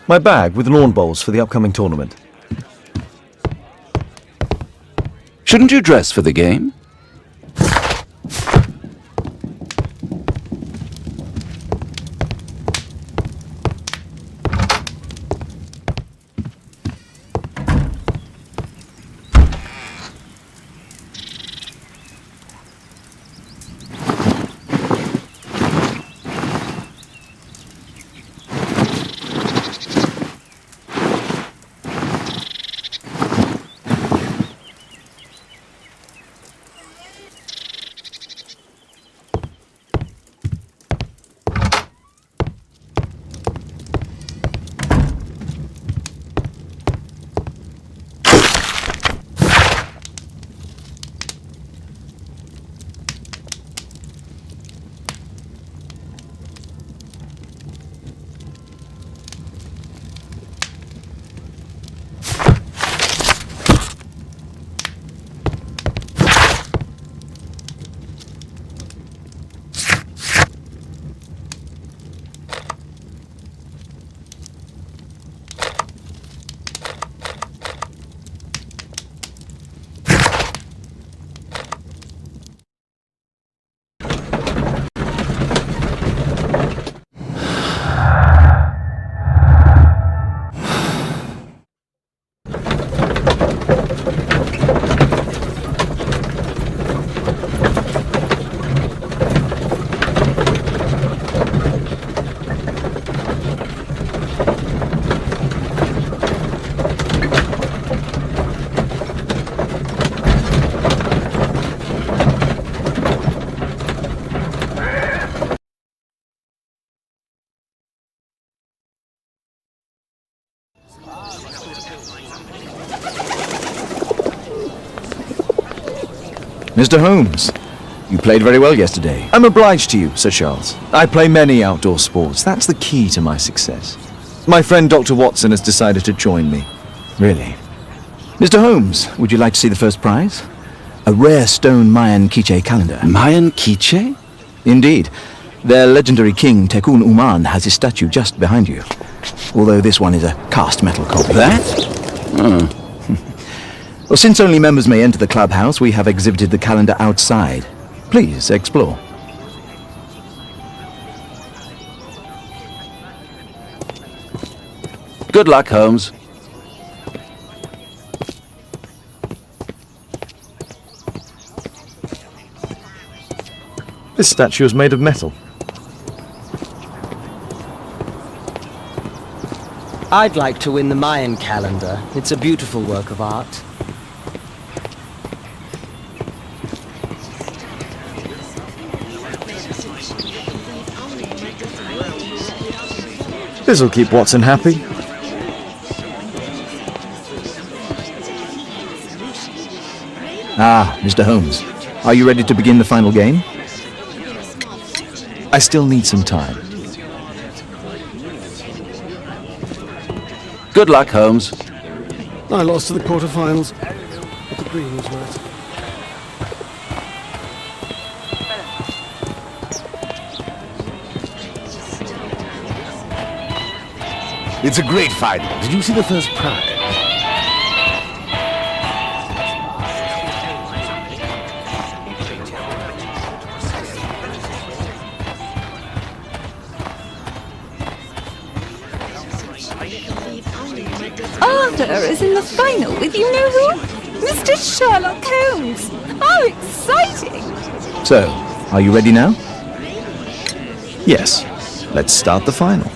My bag with lawn bowls for the upcoming tournament. Shouldn't you dress for the game? Mr. Holmes, you played very well yesterday. I'm obliged to you, Sir Charles. I play many outdoor sports. That's the key to my success. My friend Dr. Watson has decided to join me. Really? Mr. Holmes, would you like to see the first prize? A rare stone Mayan Quiche calendar. Mayan Quiche? Indeed. Their legendary king, Tekun Uman, has his statue just behind you. Although this one is a cast metal copy. That? Well, since only members may enter the clubhouse, we have exhibited the calendar outside. Please, explore. Good luck, Holmes. This statue is made of metal. I'd like to win the Mayan calendar. It's a beautiful work of art. This'll keep Watson happy. Ah, Mr. Holmes. Are you ready to begin the final game? I still need some time. Good luck, Holmes. I lost to the quarterfinals, but the green was right. It's a great final. Did you see the first prize? Arthur is in the final with you know who? Mr. Sherlock Holmes. How exciting! So, are you ready now? Yes. Let's start the final.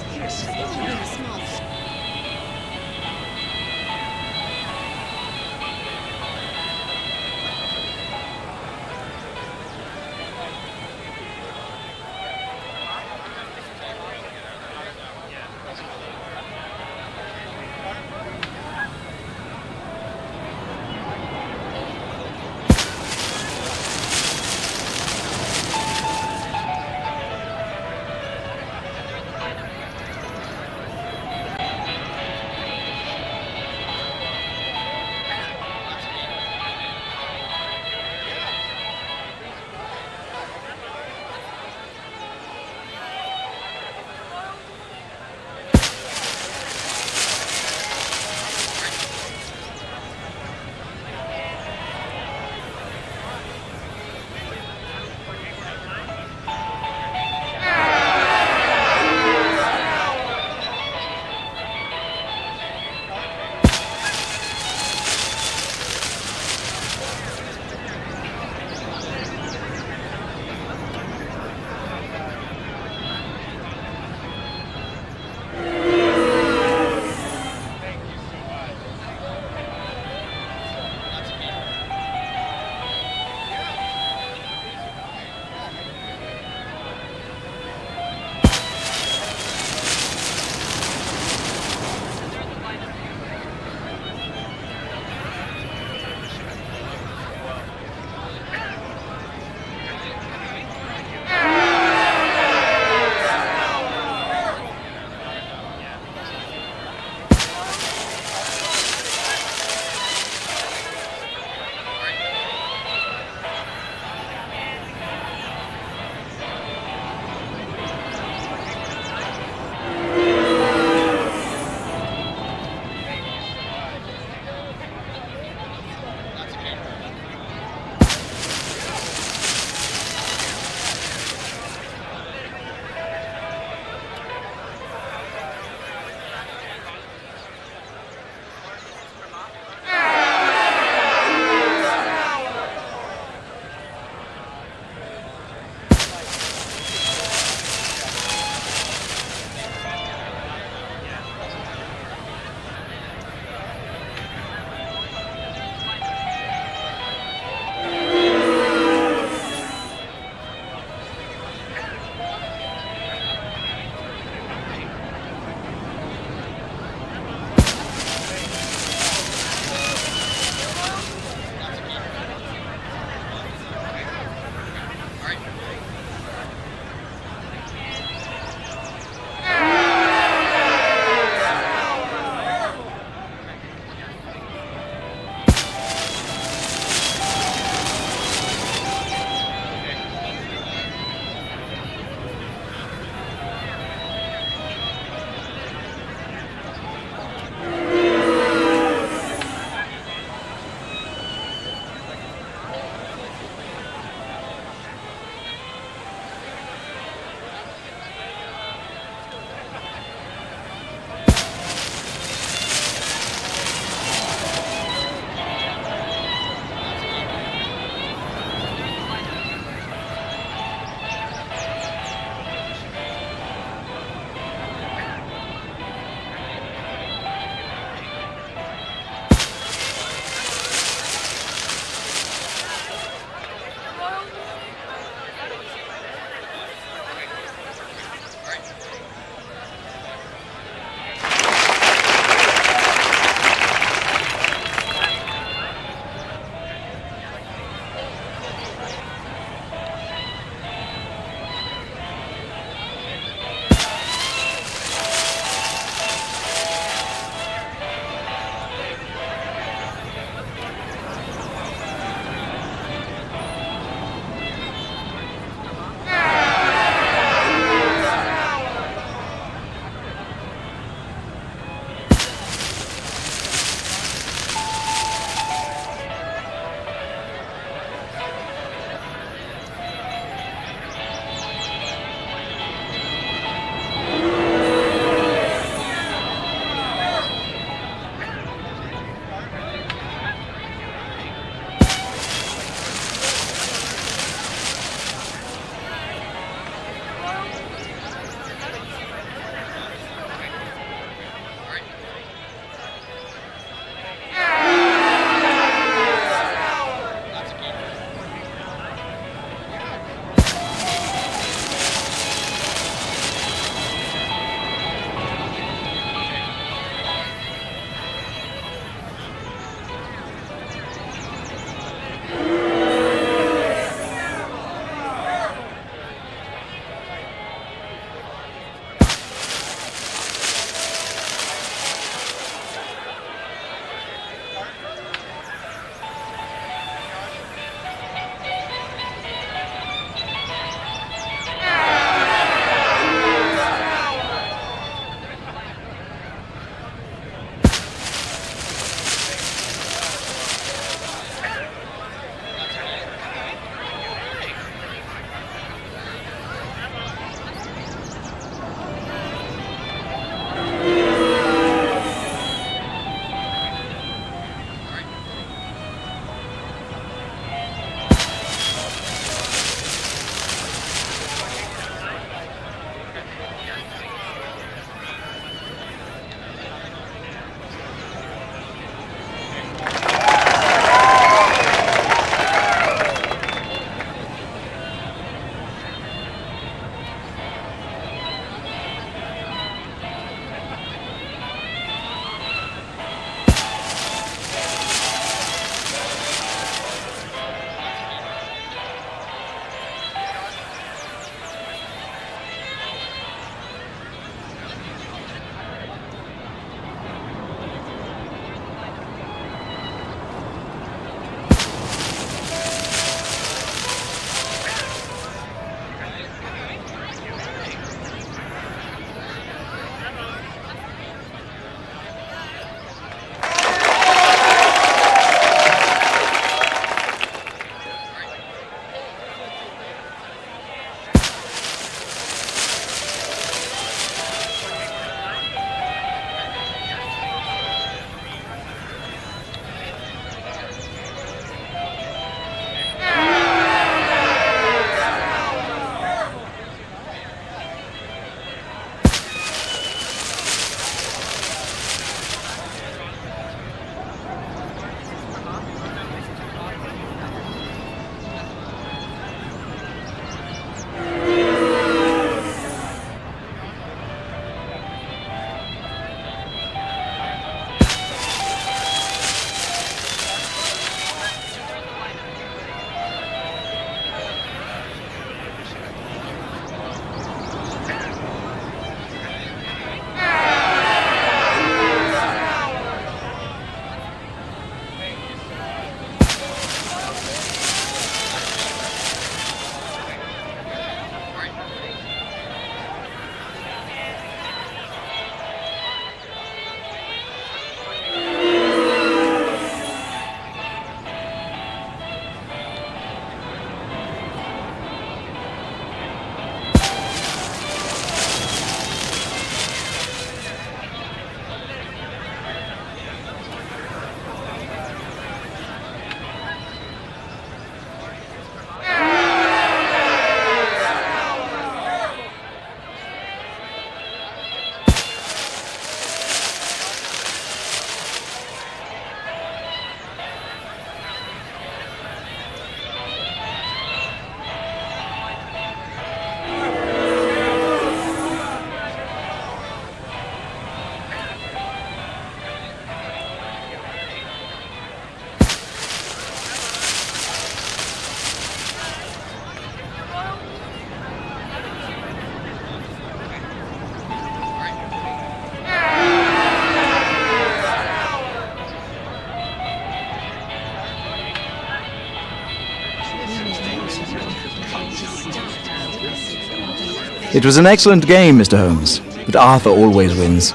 It was an excellent game, Mr. Holmes, but Arthur always wins.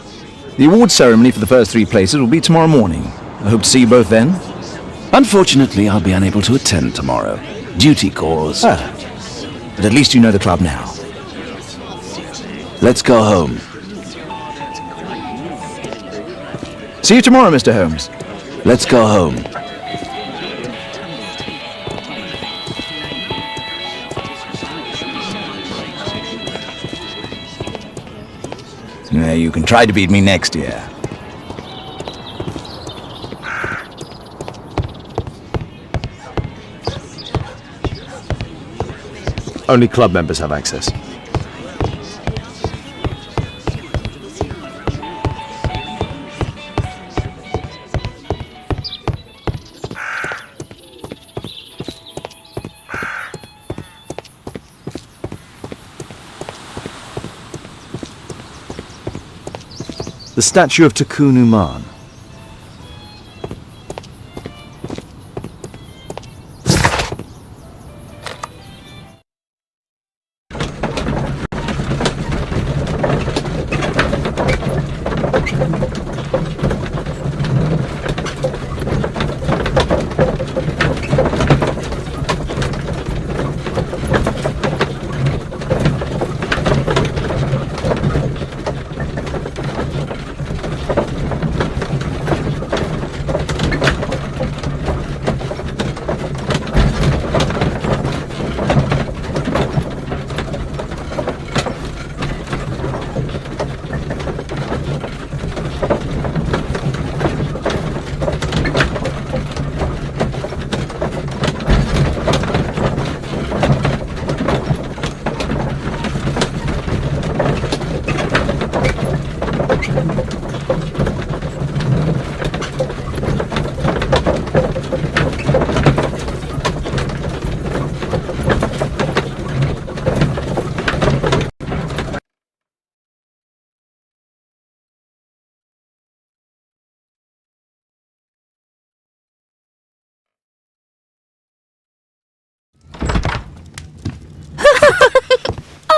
The awards ceremony for the first 3 places will be tomorrow morning. I hope to see you both then. Unfortunately, I'll be unable to attend tomorrow. Duty calls. But at least you know the club now. Let's go home. See you tomorrow, Mr. Holmes. Let's go home. You can try to beat me next year. Only club members have access. The statue of Tikkun Uman.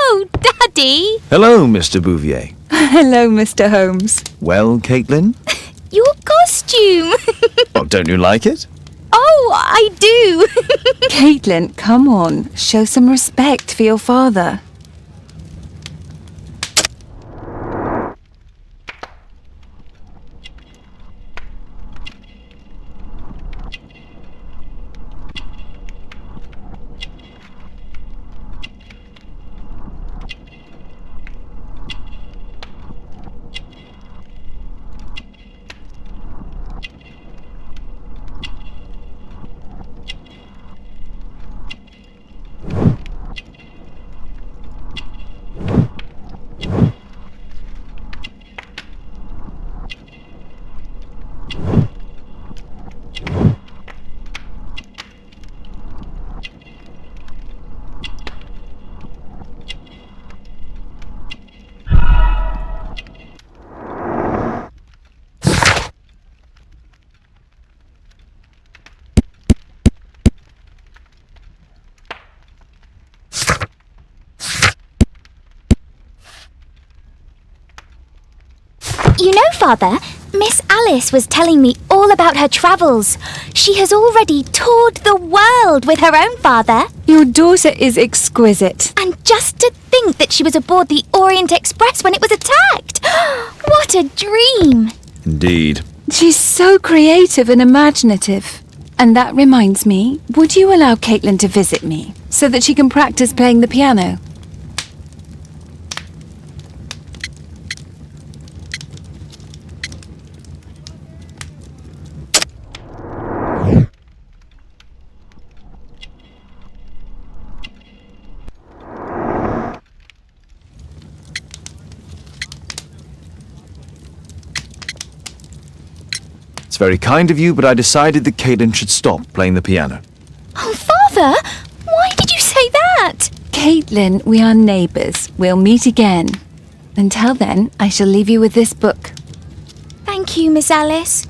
Oh, Daddy! Hello, Mr. Bouvier. Hello, Mr. Holmes. Well, Caitlin? Your costume! Oh, don't you like it? Oh, I do! Caitlin, come on. Show some respect for your father. You know, Father, Miss Alice was telling me all about her travels. She has already toured the world with her own father. Your daughter is exquisite. And just to think that she was aboard the Orient Express when it was attacked. What a dream. Indeed. She's so creative and imaginative. And that reminds me, would you allow Caitlin to visit me so that she can practice playing the piano? It's very kind of you, but I decided that Caitlin should stop playing the piano. Oh, Father, why did you say that? Caitlin, we are neighbours. We'll meet again. Until then, I shall leave you with this book. Thank you, Miss Alice.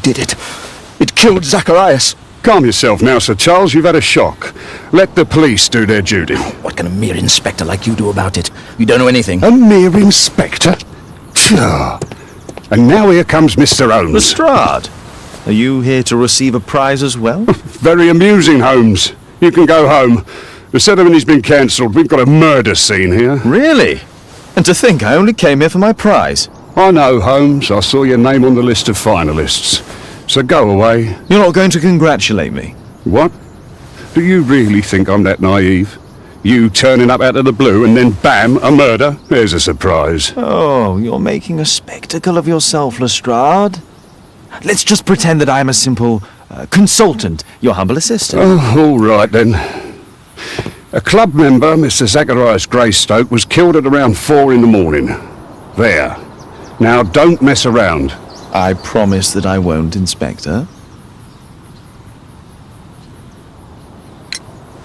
did it. It killed Zacharias. Calm yourself now, Sir Charles. You've had a shock. Let the police do their duty. What can a mere inspector like you do about it? You don't know anything. A mere inspector? Phew. And now here comes Mr. Holmes. Lestrade, are you here to receive a prize as well? Very amusing, Holmes. You can go home. The ceremony's been cancelled. We've got a murder scene here. Really? And to think I only came here for my prize. I know, Holmes. I saw your name on the list of finalists. So go away. You're not going to congratulate me? What? Do you really think I'm that naive? You turning up out of the blue and then bam, a murder? There's a surprise. Oh, you're making a spectacle of yourself, Lestrade. Let's just pretend that I'm a simple consultant, your humble assistant. Oh, all right then. A club member, Mr. Zacharias Greystoke, was killed at around 4 in the morning. There. Now don't mess around. I promise that I won't, Inspector.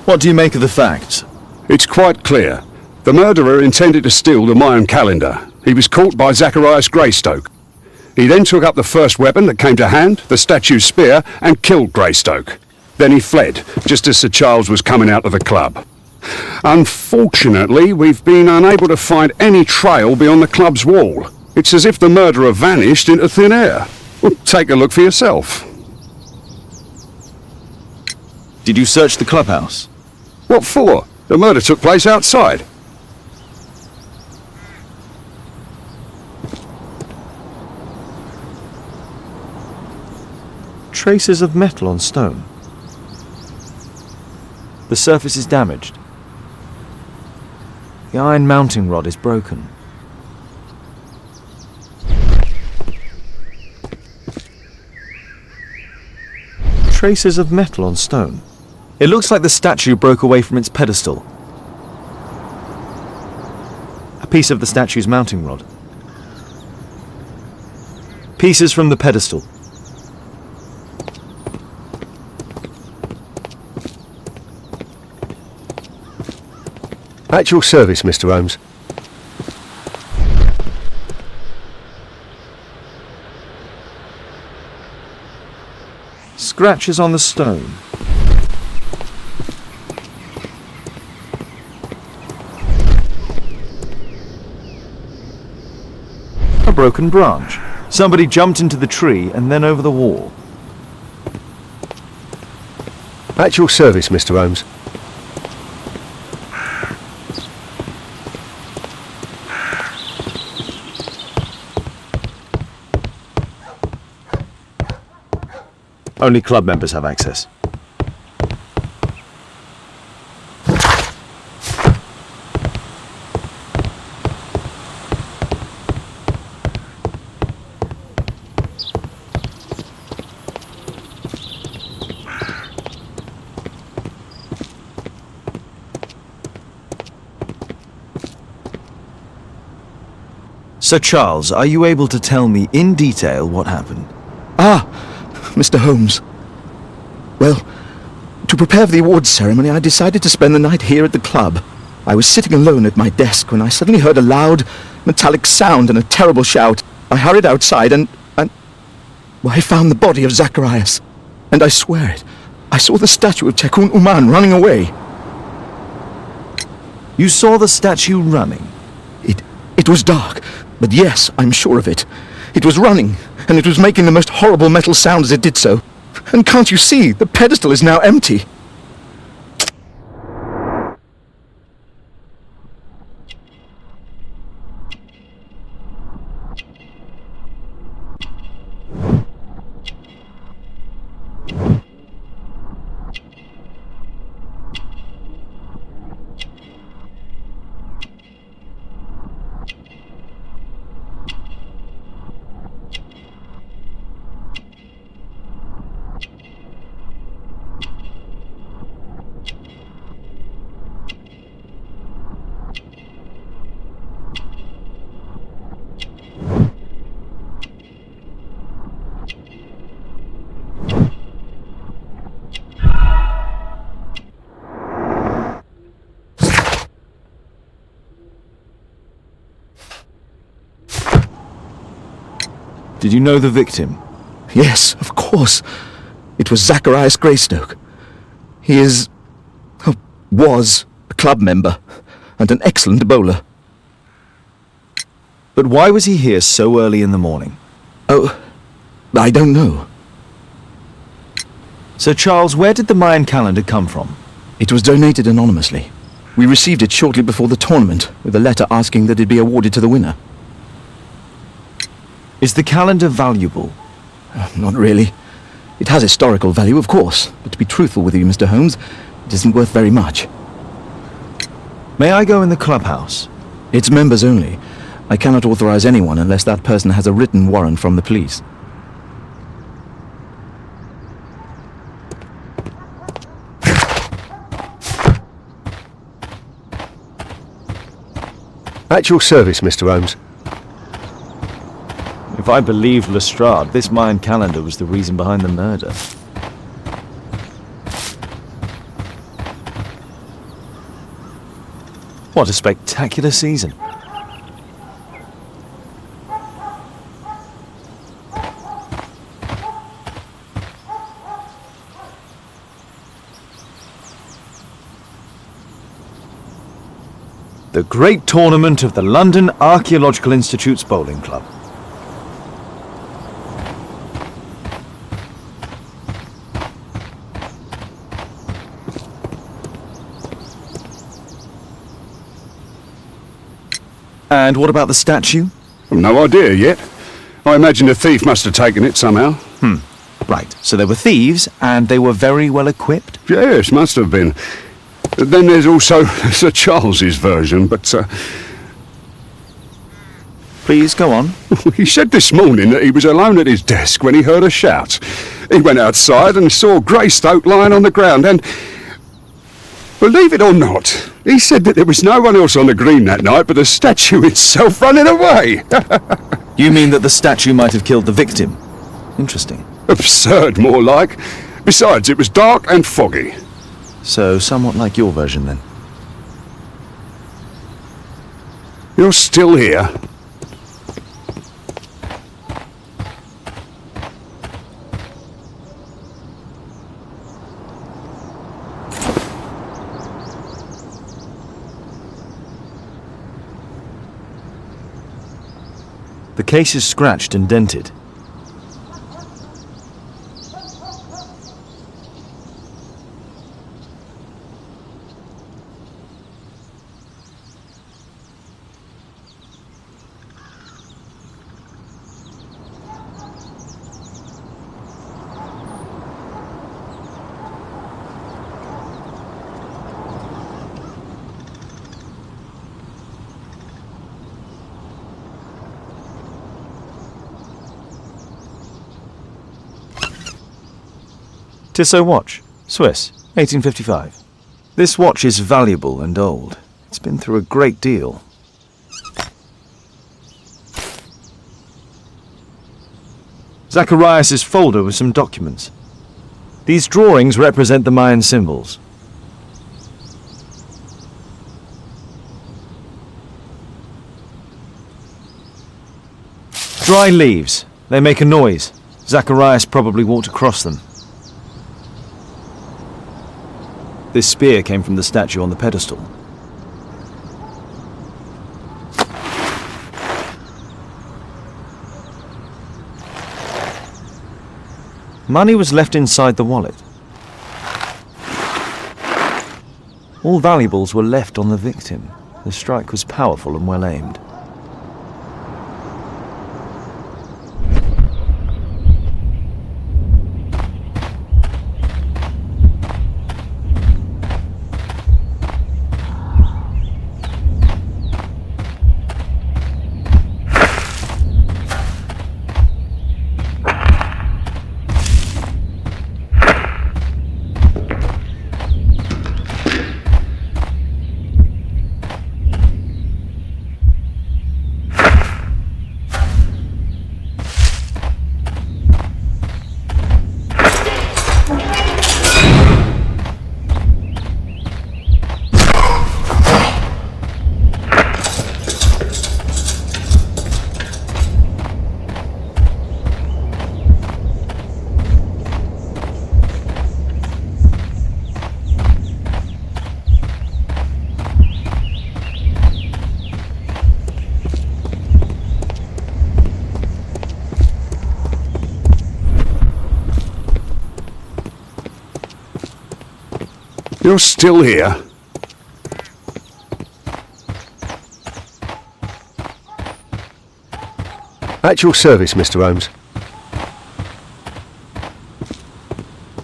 What do you make of the facts? It's quite clear. The murderer intended to steal the Mayan calendar. He was caught by Zacharias Greystoke. He then took up the first weapon that came to hand, the statue's spear, and killed Greystoke. Then he fled, just as Sir Charles was coming out of the club. Unfortunately, we've been unable to find any trail beyond the club's wall. It's as if the murderer vanished into thin air. Well, take a look for yourself. Did you search the clubhouse? What for? The murder took place outside. Traces of metal on stone. The surface is damaged. The iron mounting rod is broken. Traces of metal on stone. It looks like the statue broke away from its pedestal. A piece of the statue's mounting rod. Pieces from the pedestal. At your service, Mr. Holmes. Scratches on the stone. A broken branch. Somebody jumped into the tree and then over the wall. At your service, Mr. Holmes. Only club members have access. Sir Charles, are you able to tell me in detail what happened? Ah, Mr. Holmes. Well, to prepare for the awards ceremony, I decided to spend the night here at the club. I was sitting alone at my desk when I suddenly heard a loud, metallic sound and a terrible shout. I hurried outside and well, I found the body of Zacharias. And I swear it, I saw the statue of Tekun Uman running away. You saw the statue running? It was dark, but yes, I'm sure of it. It was running, and it was making the most horrible metal sound as it did so. And can't you see, the pedestal is now empty. Did you know the victim? Yes, of course. It was Zacharias Greystoke. He is... was a club member and an excellent bowler. But why was he here so early in the morning? Oh, I don't know. Sir Charles, where did the Mayan calendar come from? It was donated anonymously. We received it shortly before the tournament, with a letter asking that it be awarded to the winner. Is the calendar valuable? Not really. It has historical value, of course, but to be truthful with you, Mr. Holmes, it isn't worth very much. May I go in the clubhouse? It's members only. I cannot authorize anyone unless that person has a written warrant from the police. At your service, Mr. Holmes. If I believed Lestrade, this Mayan calendar was the reason behind the murder. What a spectacular season. The great tournament of the London Archaeological Institute's bowling club. And what about the statue? I've no idea yet. I imagine a thief must have taken it somehow. Right, so there were thieves, and they were very well equipped? Yes, must have been. Then there's also Sir Charles's version, but Please, go on. he said this morning that he was alone at his desk when he heard a shout. He went outside and saw Greystoke lying on the ground and, believe it or not, he said that there was no one else on the green that night but the statue itself running away. You mean that the statue might have killed the victim? Interesting. Absurd, more like. Besides, it was dark and foggy. So, somewhat like your version, then. You're still here. The case is scratched and dented. Tissot watch, Swiss, 1855. This watch is valuable and old. It's been through a great deal. Zacharias' folder with some documents. These drawings represent the Mayan symbols. Dry leaves. They make a noise. Zacharias probably walked across them. This spear came from the statue on the pedestal. Money was left inside the wallet. All valuables were left on the victim. The strike was powerful and well aimed. You're still here? At your service, Mr. Holmes.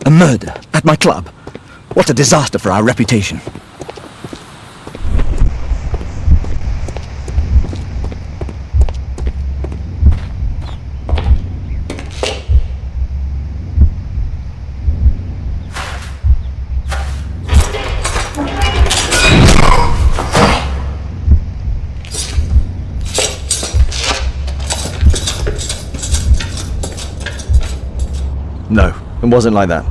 A murder at my club. What a disaster for our reputation. No, it wasn't like that.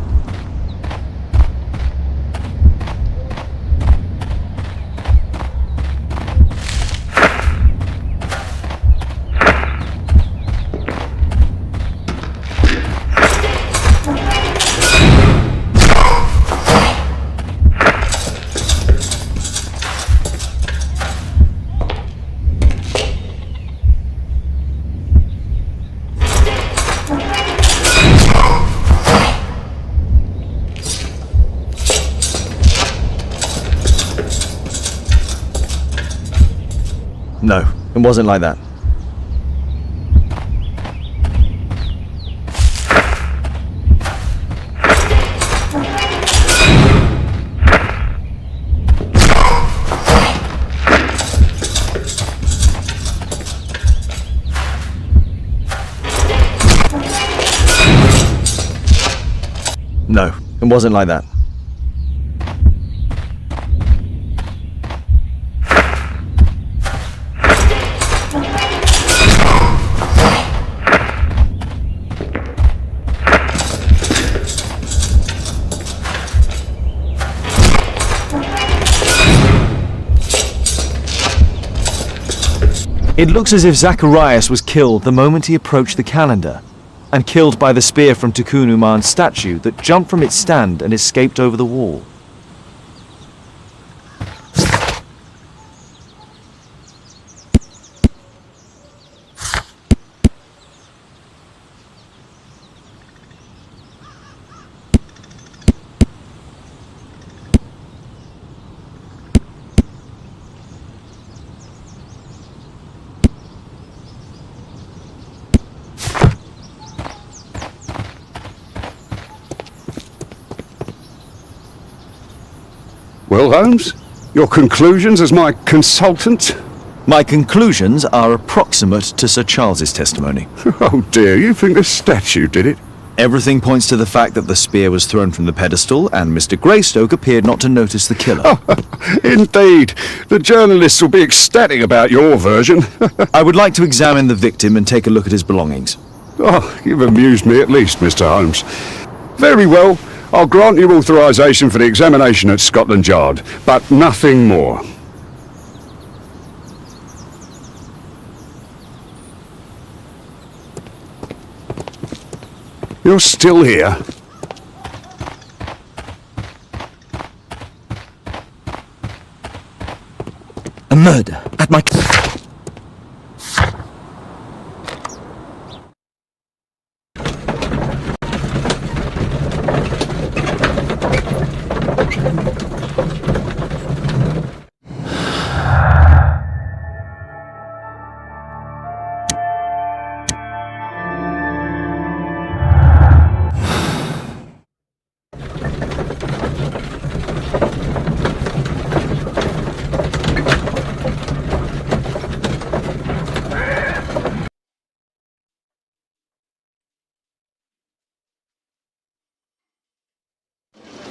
No, it wasn't like that. No, it wasn't like that. It looks as if Zacharias was killed the moment he approached the calendar, and killed by the spear from Tukunuman's statue that jumped from its stand and escaped over the wall. Well, Holmes, your conclusions as my consultant? My conclusions are approximate to Sir Charles's testimony. Oh dear, you think the statue did it? Everything points to the fact that the spear was thrown from the pedestal, and Mr. Greystoke appeared not to notice the killer. Indeed. The journalists will be ecstatic about your version. I would like to examine the victim and take a look at his belongings. Oh, you've amused me at least, Mr. Holmes. Very well. I'll grant you authorisation for the examination at Scotland Yard, but nothing more. You're still here? A murder at my...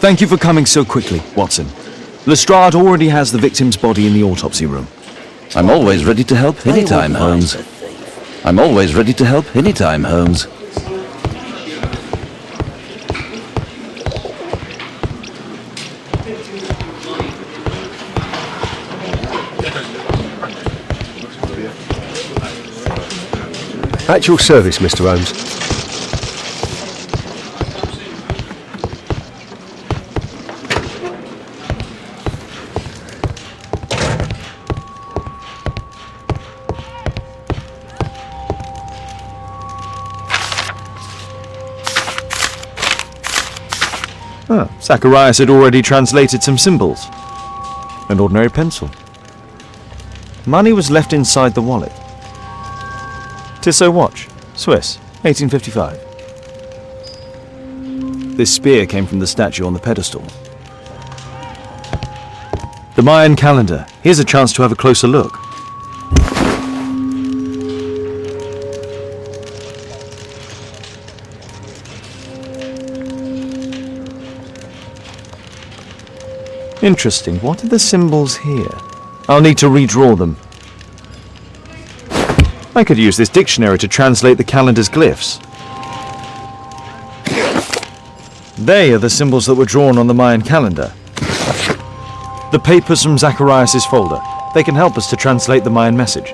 Thank you for coming so quickly, Watson. Lestrade already has the victim's body in the autopsy room. I'm always ready to help anytime, Holmes. I'm always ready to help anytime, Holmes. At your service, Mr. Holmes. Zacharias had already translated some symbols. An ordinary pencil. Money was left inside the wallet. Tissot watch, Swiss, 1855. This spear came from the statue on the pedestal. The Mayan calendar. Here's a chance to have a closer look. Interesting. What are the symbols here? I'll need to redraw them. I could use this dictionary to translate the calendar's glyphs. They are the symbols that were drawn on the Mayan calendar. The papers from Zacharias' folder. They can help us to translate the Mayan message.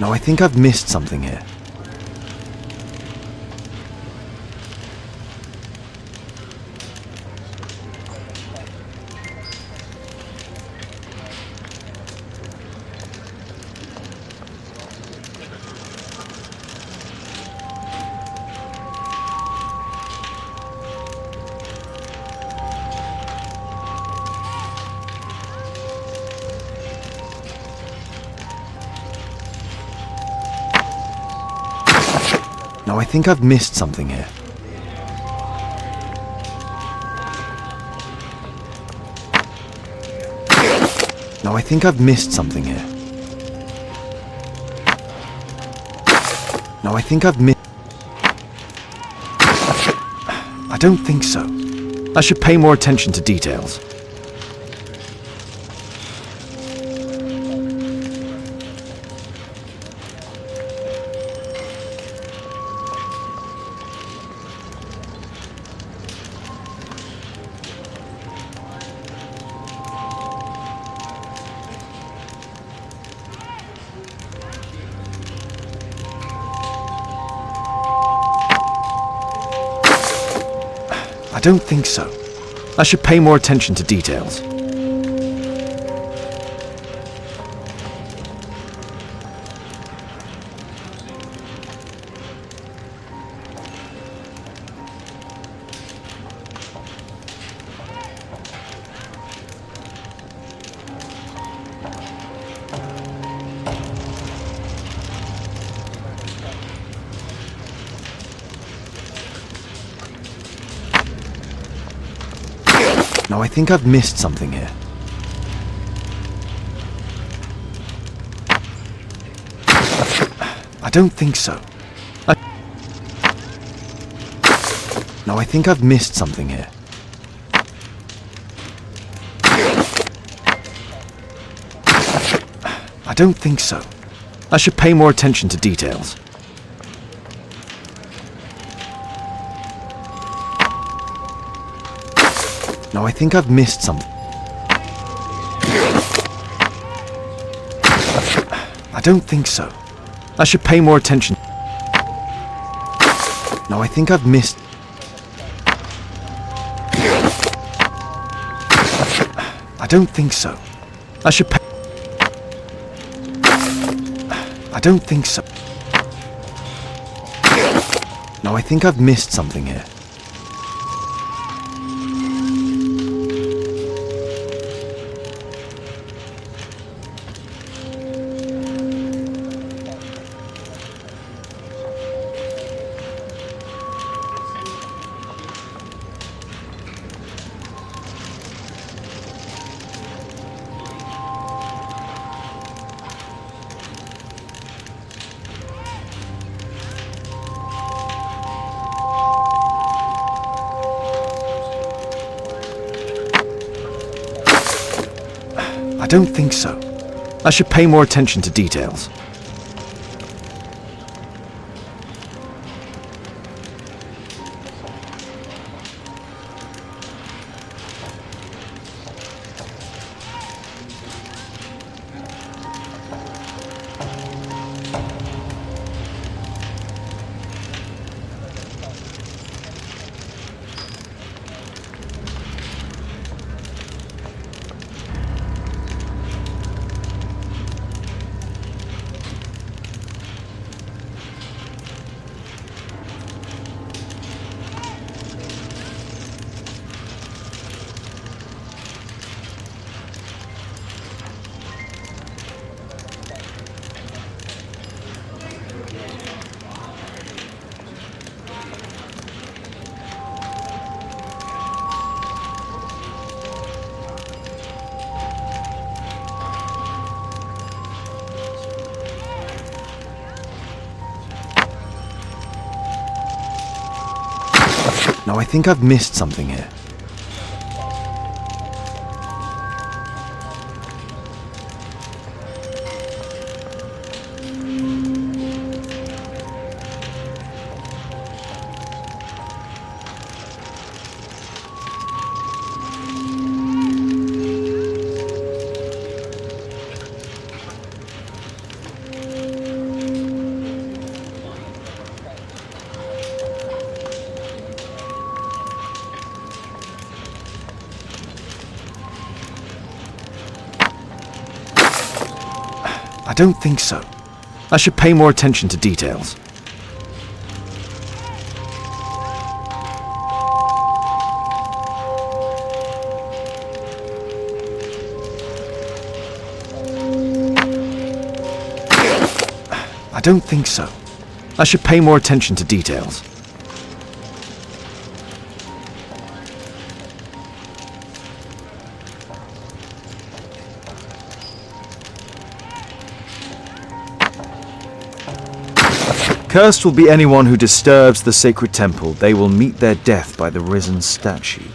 No, I think I've missed something here. No, I think I've missed something here. No, I think I've missed something here. No, I think I've missed... I don't think so. I should pay more attention to details. I don't think so. I should pay more attention to details. No, I think I've missed something here. I don't think so. No, I think I've missed something here. I don't think so. I should pay more attention to details. No, I think I've missed something. I don't think so. I should pay more attention. No, I think I've missed... I don't think so. I should pay... I don't think so. No, I think I've missed something here. I don't think so. I should pay more attention to details. No, I think I've missed something here. don't think so. I should pay more attention to details. I don't think so. I should pay more attention to details. Cursed will be anyone who disturbs the sacred temple. They will meet their death by the risen statue.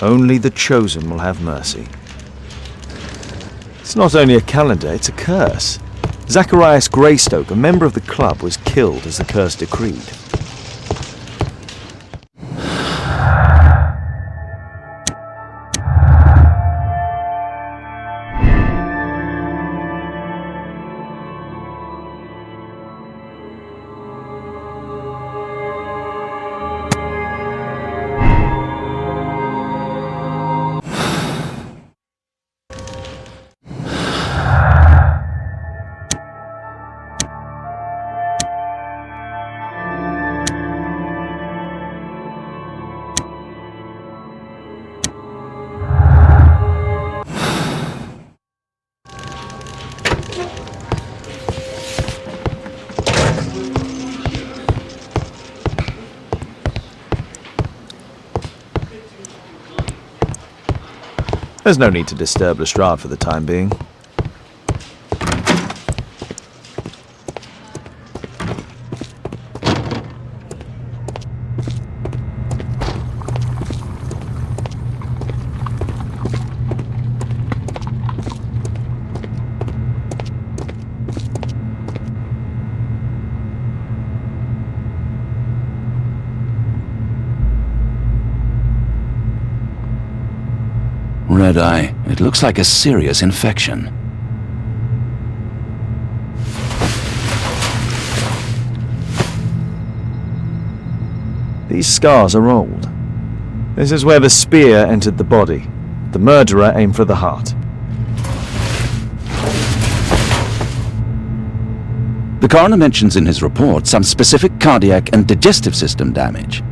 Only the chosen will have mercy. It's not only a calendar, it's a curse. Zacharias Greystoke, a member of the club, was killed as the curse decreed. There's no need to disturb Lestrade for the time being. Red eye. It looks like a serious infection. These scars are old. This is where the spear entered the body. The murderer aimed for the heart. The coroner mentions in his report some specific cardiac and digestive system damage.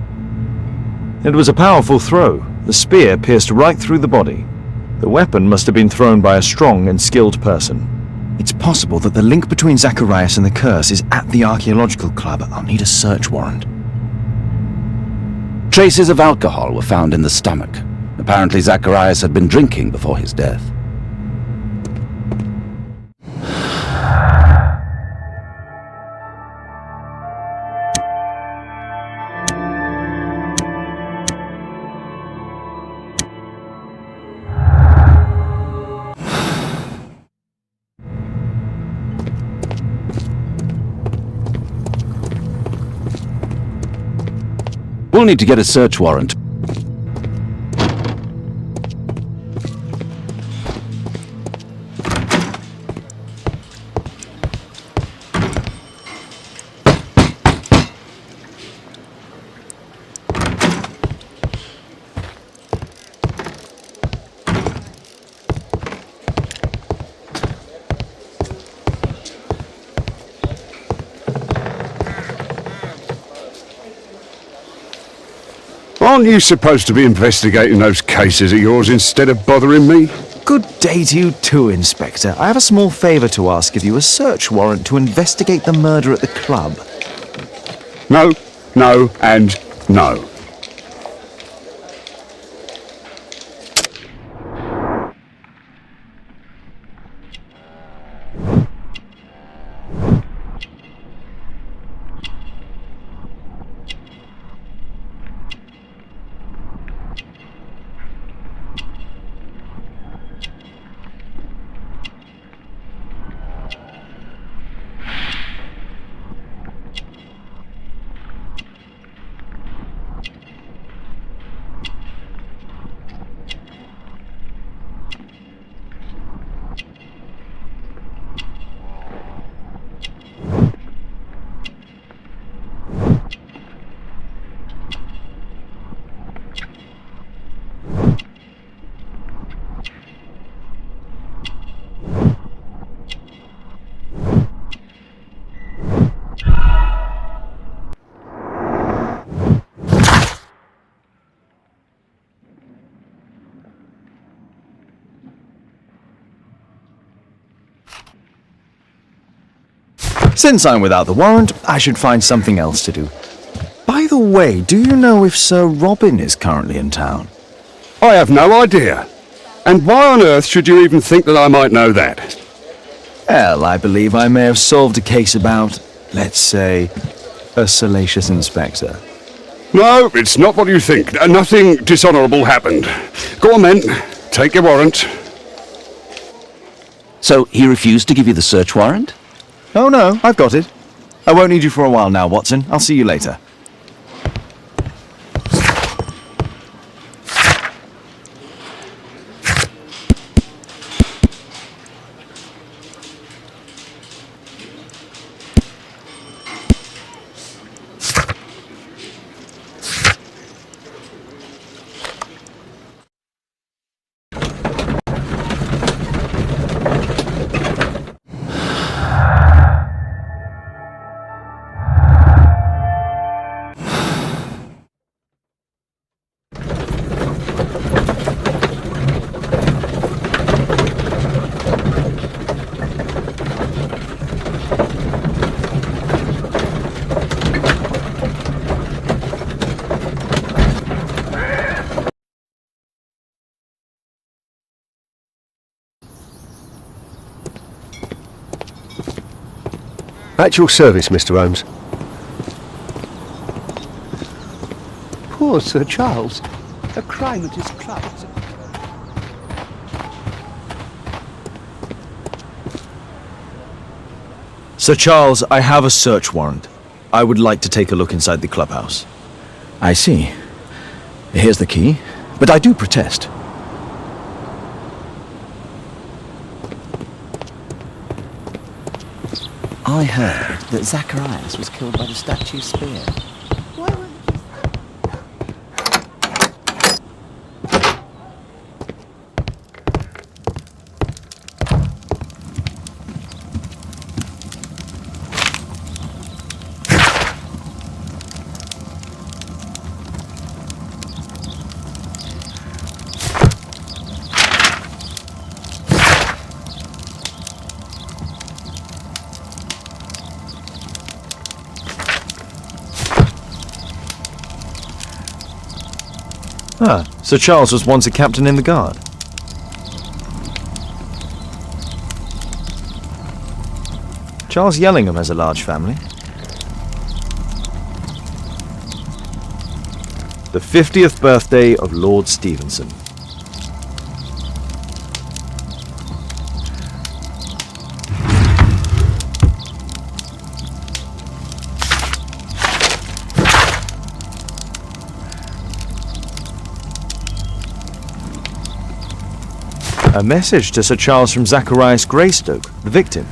It was a powerful throw. The spear pierced right through the body. The weapon must have been thrown by a strong and skilled person. It's possible that the link between Zacharias and the curse is at the archaeological club. I'll need a search warrant. Traces of alcohol were found in the stomach. Apparently Zacharias had been drinking before his death. We'll need to get a search warrant. Aren't you supposed to be investigating those cases of yours instead of bothering me? Good day to you too, Inspector. I have a small favour to ask of you, a search warrant to investigate the murder at the club. No, no, and no. Since I'm without the warrant, I should find something else to do. By the way, do you know if Sir Robin is currently in town? I have no idea. And why on earth should you even think that I might know that? Well, I believe I may have solved a case about, let's say, a salacious inspector. No, it's not what you think. Nothing dishonourable happened. Go on then, take your warrant. So he refused to give you the search warrant? Oh no, I've got it. I won't need you for a while now, Watson. I'll see you later. At your service, Mr. Holmes. Poor Sir Charles. A crime at his club. Sir Charles, I have a search warrant. I would like to take a look inside the clubhouse. I see. Here's the key, but I do protest. I heard that Zacharias was killed by the statue spear. Ah, Sir Charles was once a captain in the guard. Charles Yellingham has a large family. The 50th birthday of Lord Stevenson. A message to Sir Charles from Zacharias Greystoke, the victim.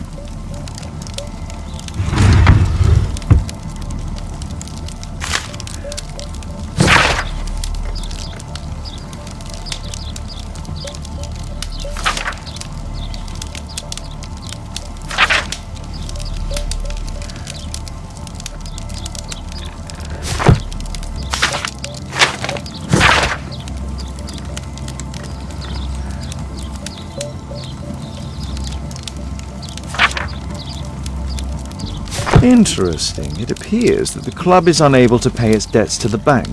Interesting. It appears that the club is unable to pay its debts to the bank.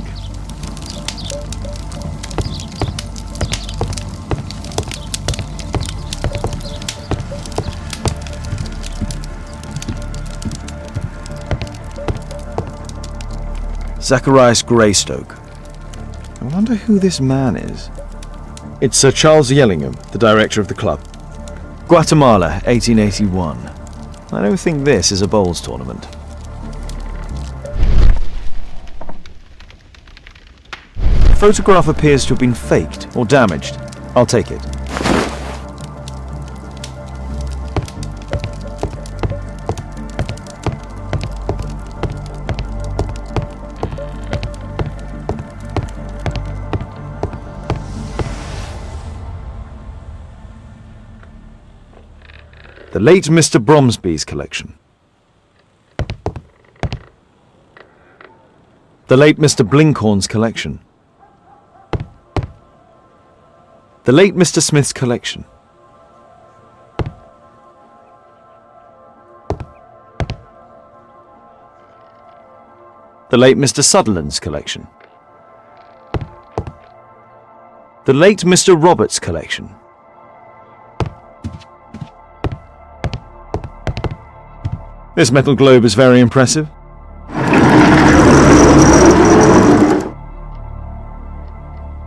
Zacharias Greystoke. I wonder who this man is. It's Sir Charles Yellingham, the director of the club. Guatemala, 1881. I don't think this is a bowls tournament. The photograph appears to have been faked or damaged. I'll take it. The late Mr. Bromsby's collection. The late Mr. Blinkhorn's collection. The late Mr. Smith's collection. The late Mr. Sutherland's collection. The late Mr. Roberts' collection. This metal globe is very impressive.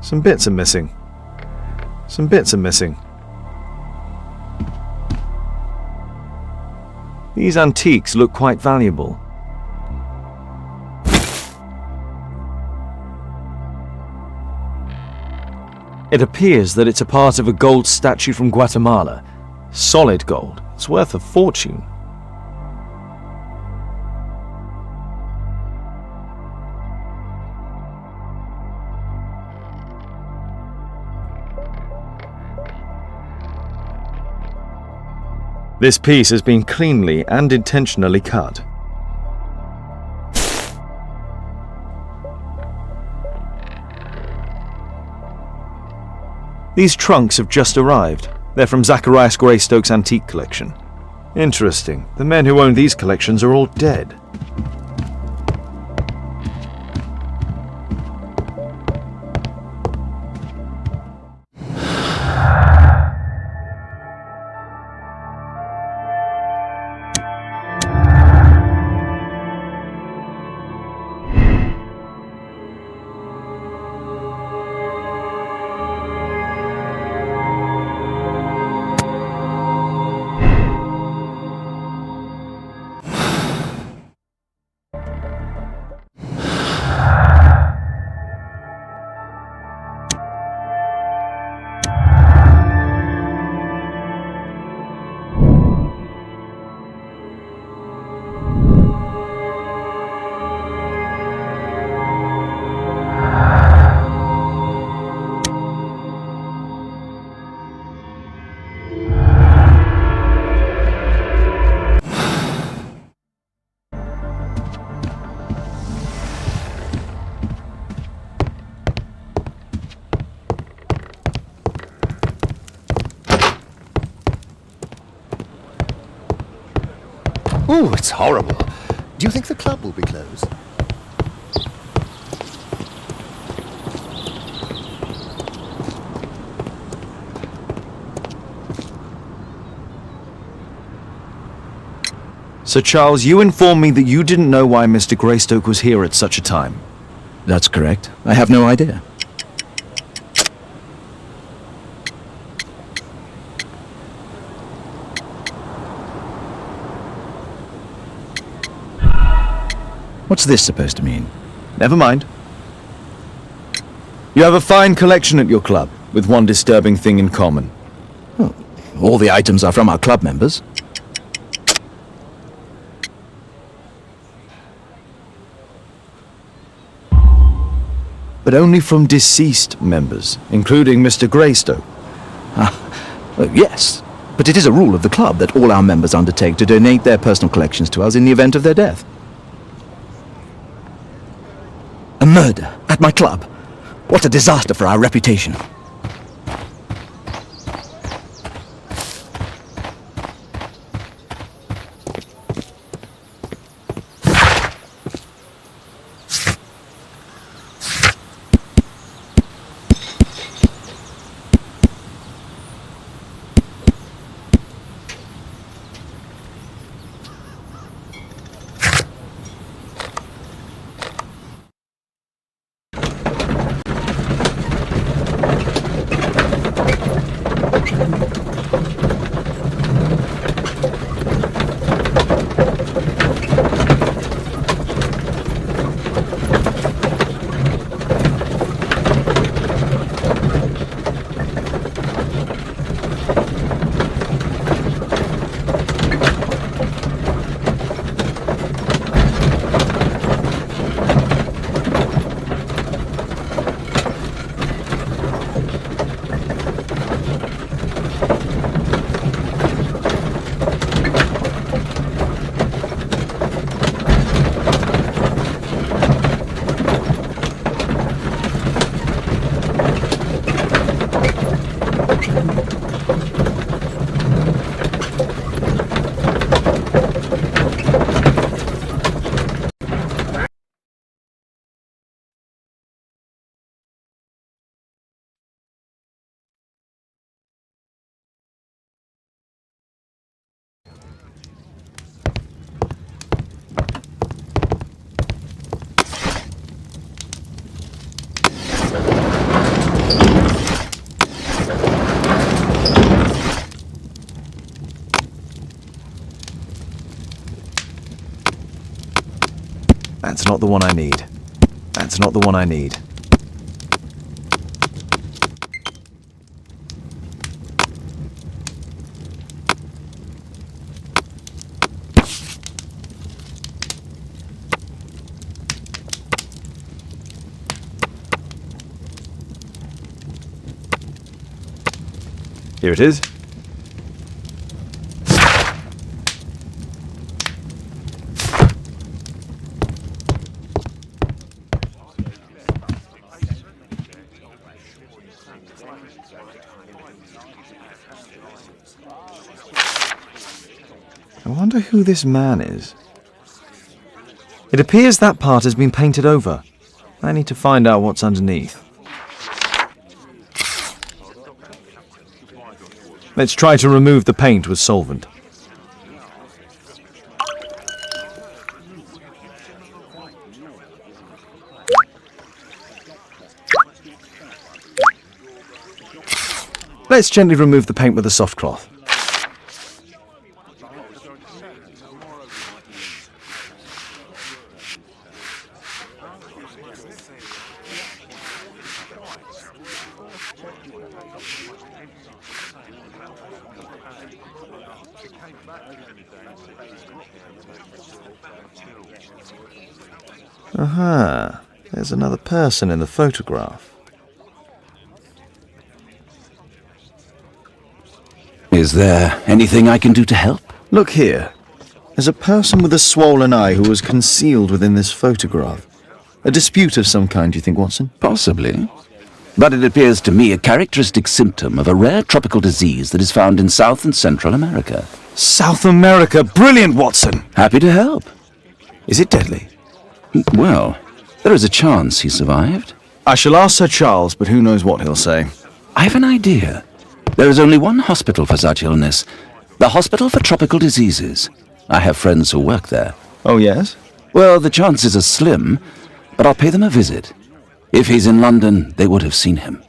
Some bits are missing. Some bits are missing. These antiques look quite valuable. It appears that it's a part of a gold statue from Guatemala. Solid gold. It's worth a fortune. This piece has been cleanly and intentionally cut. These trunks have just arrived. They're from Zacharias Greystoke's antique collection. Interesting. The men who own these collections are all dead. Oh, it's horrible. Do you think the club will be closed? Sir Charles, you informed me that you didn't know why Mr. Greystoke was here at such a time. That's correct. I have no idea. What's this supposed to mean? Never mind. You have a fine collection at your club, with one disturbing thing in common. Oh, all the items are from our club members. But only from deceased members, including Mr. Greystoke. Yes, but it is a rule of the club that all our members undertake to donate their personal collections to us in the event of their death. A murder at my club. What a disaster for our reputation. That's not the one I need. That's not the one I need. Here it is. I wonder who this man is. It appears that part has been painted over. I need to find out what's underneath. Let's try to remove the paint with solvent. Let's gently remove the paint with a soft cloth. Aha, there's another person in the photograph. Is there anything I can do to help? Look here. There's a person with a swollen eye who was concealed within this photograph. A dispute of some kind, do you think, Watson? Possibly. But it appears to me a characteristic symptom of a rare tropical disease that is found in South and Central America. South America! Brilliant, Watson! Happy to help. Is it deadly? Well, there is a chance he survived. I shall ask Sir Charles, but who knows what he'll say. I have an idea. There is only one hospital for such illness. The Hospital for Tropical Diseases. I have friends who work there. Oh, yes? Well, the chances are slim, but I'll pay them a visit. If he's in London, they would have seen him.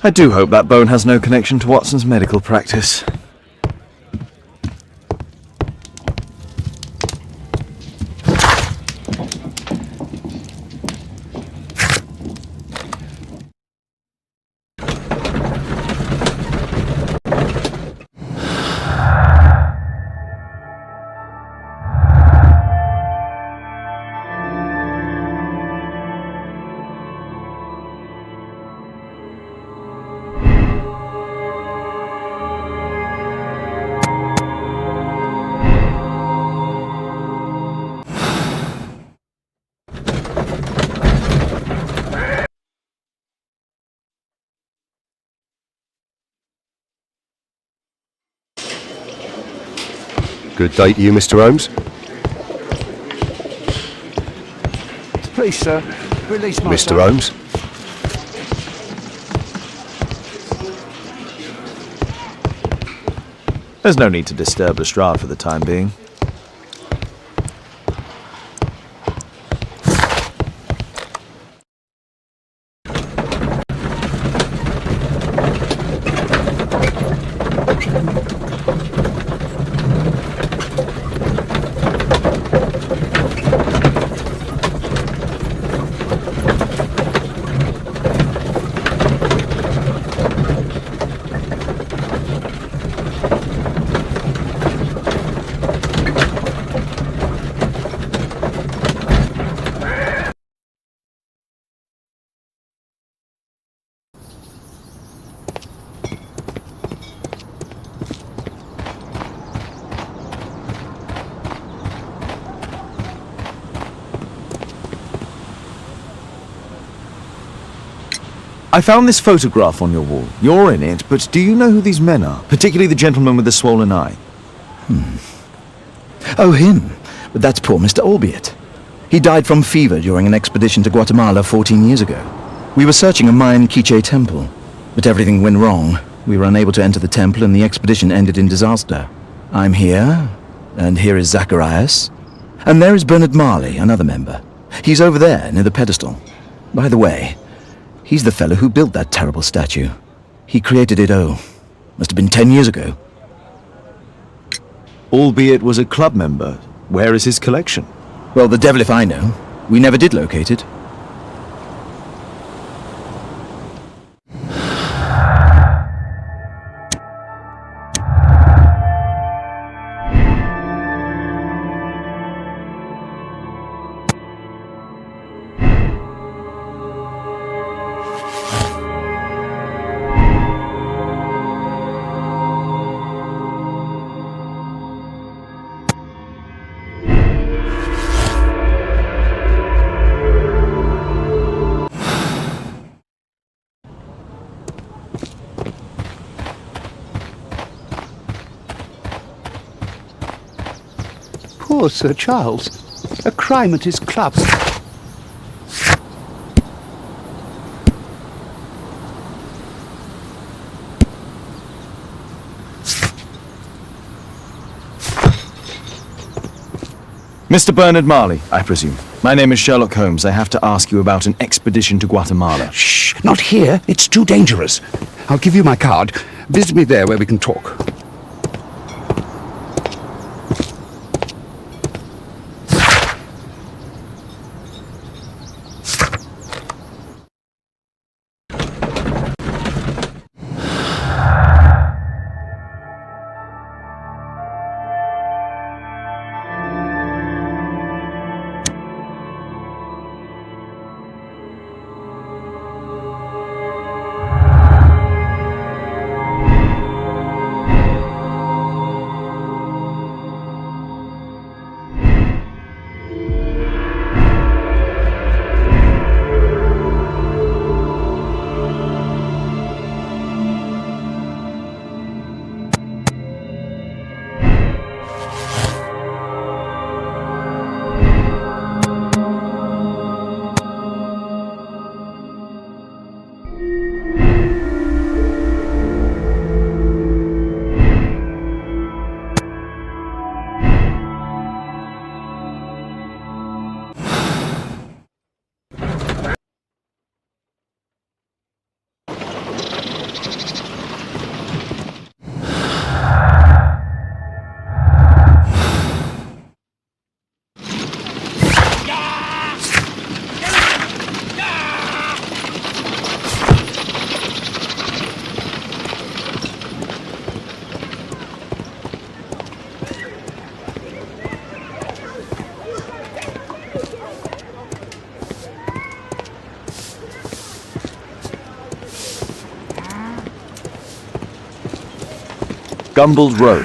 I do hope that bone has no connection to Watson's medical practice. Good day to you, Mr. Holmes. Please, sir, release my Mr. son. Holmes. There's no need to disturb Lestrade for the time being. I found this photograph on your wall. You're in it, but do you know who these men are? Particularly the gentleman with the swollen eye. Oh, him. But that's poor Mr. Albiot. He died from fever during an expedition to Guatemala 14 years ago. We were searching a Mayan Quiche temple, but everything went wrong. We were unable to enter the temple and the expedition ended in disaster. I'm here, And here is Zacharias. And there is Bernard Marley, another member. He's over there, near the pedestal. By the way, he's the fellow who built that terrible statue. He created it, must have been 10 years ago. Albeit was a club member. Where is his collection? Well, the devil if I know. We never did locate it. Poor Sir Charles. A crime at his club. Mr. Bernard Marley, I presume. My name is Sherlock Holmes. I have to ask you about an expedition to Guatemala. Shh, not here. It's too dangerous. I'll give you my card. Visit me there where we can talk. Gumballs Road.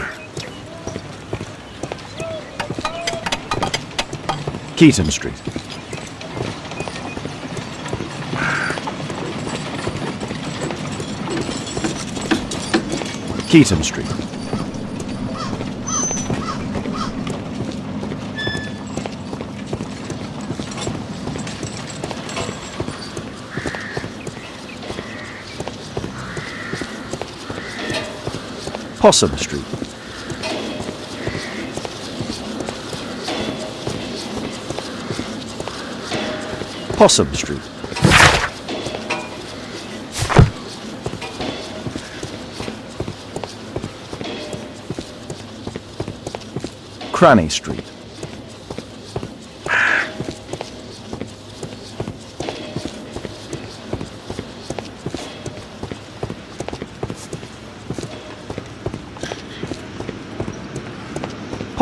Keaton Street. Keaton Street. Possum Street. Possum Street. Cranny Street.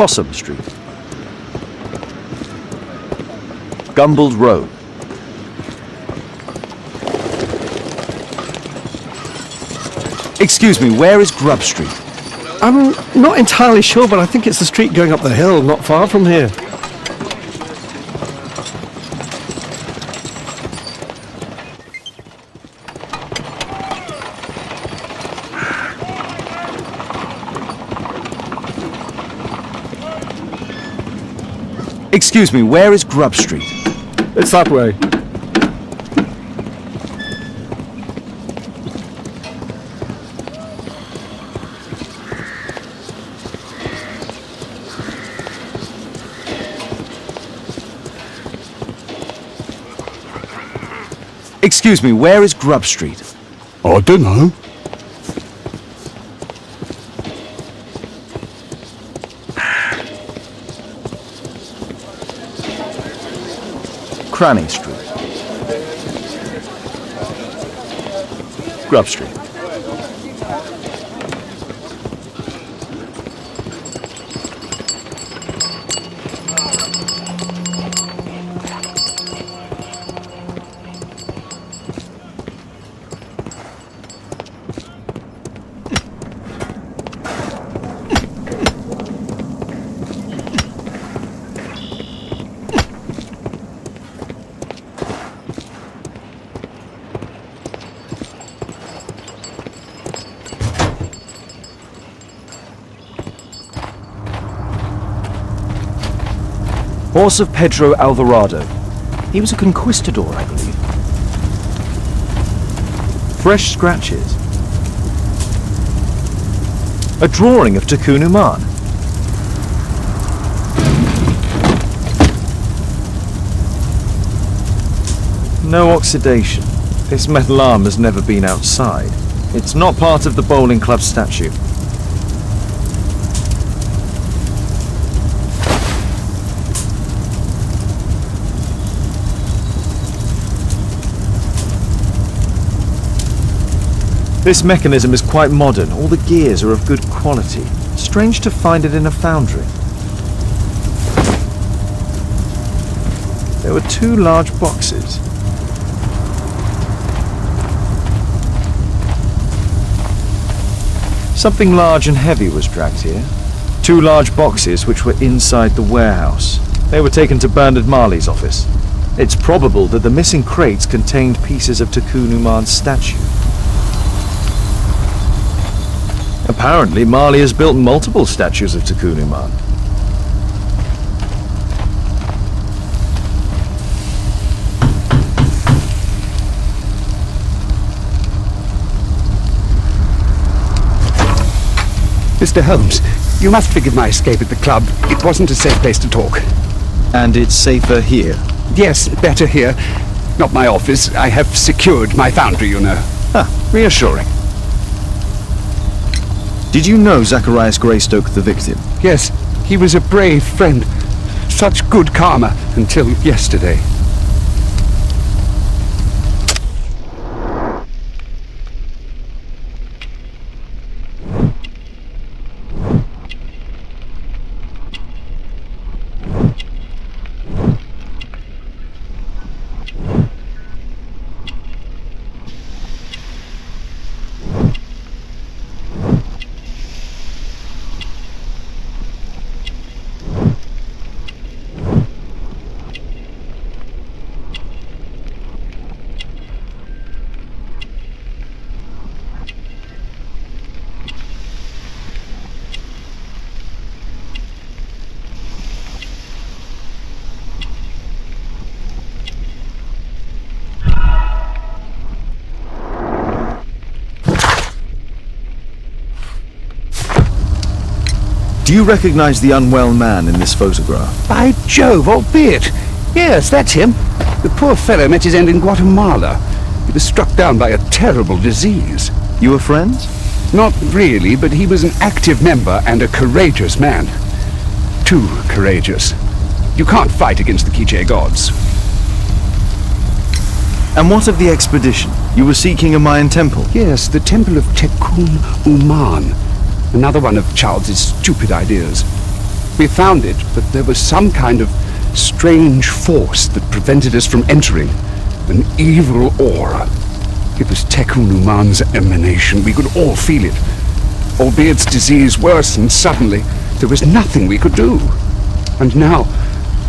Possum Street. Gumballs Road. Excuse me, where is Grub Street? I'm not entirely sure, but I think it's the street going up the hill, not far from here. Excuse me, where is Grub Street? It's that way. Excuse me, where is Grub Street? I don't know. Cranny Street. Grub Street. Horse of Pedro Alvarado. He was a conquistador, I believe. Fresh scratches. A drawing of Tikkun Oman. No oxidation. This metal arm has never been outside. It's not part of the bowling club statue. This mechanism is quite modern. All the gears are of good quality. Strange to find it in a foundry. There were 2 large boxes. Something large and heavy was dragged here. 2 large boxes which were inside the warehouse. They were taken to Bernard Marley's office. It's probable that the missing crates contained pieces of Tikkun Oman's statue. Apparently, Marley has built multiple statues of Tikkun Oman. Mr. Holmes, you must forgive my escape at the club. It wasn't a safe place to talk. And it's safer here? Yes, better here. Not my office. I have secured my foundry, you know. Ah, reassuring. Did you know Zacharias Greystoke, the victim? Yes, he was a brave friend. Such good karma until yesterday. Do you recognize the unwell man in this photograph? By Jove, albeit. Yes, that's him. The poor fellow met his end in Guatemala. He was struck down by a terrible disease. You were friends? Not really, but he was an active member and a courageous man. Too courageous. You can't fight against the Quiche gods. And what of the expedition? You were seeking a Mayan temple? Yes, the temple of Tikkun Oman. Another one of Charles's stupid ideas. We found it, but there was some kind of strange force that prevented us from entering. An evil aura. It was Tikkun Oman's emanation. We could all feel it. Albeit its disease worsened suddenly, there was nothing we could do. And now,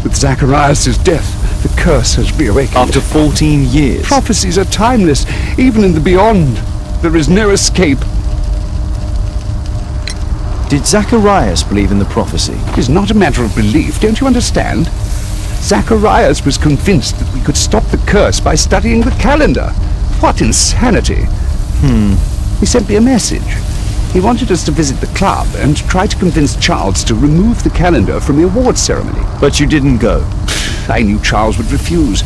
with Zacharias' death, the curse has reawakened. After 14 years? Prophecies are timeless, even in the beyond. There is no escape. Did Zacharias believe in the prophecy? It is not a matter of belief, don't you understand? Zacharias was convinced that we could stop the curse by studying the calendar. What insanity! He sent me a message. He wanted us to visit the club and try to convince Charles to remove the calendar from the awards ceremony. But you didn't go? I knew Charles would refuse.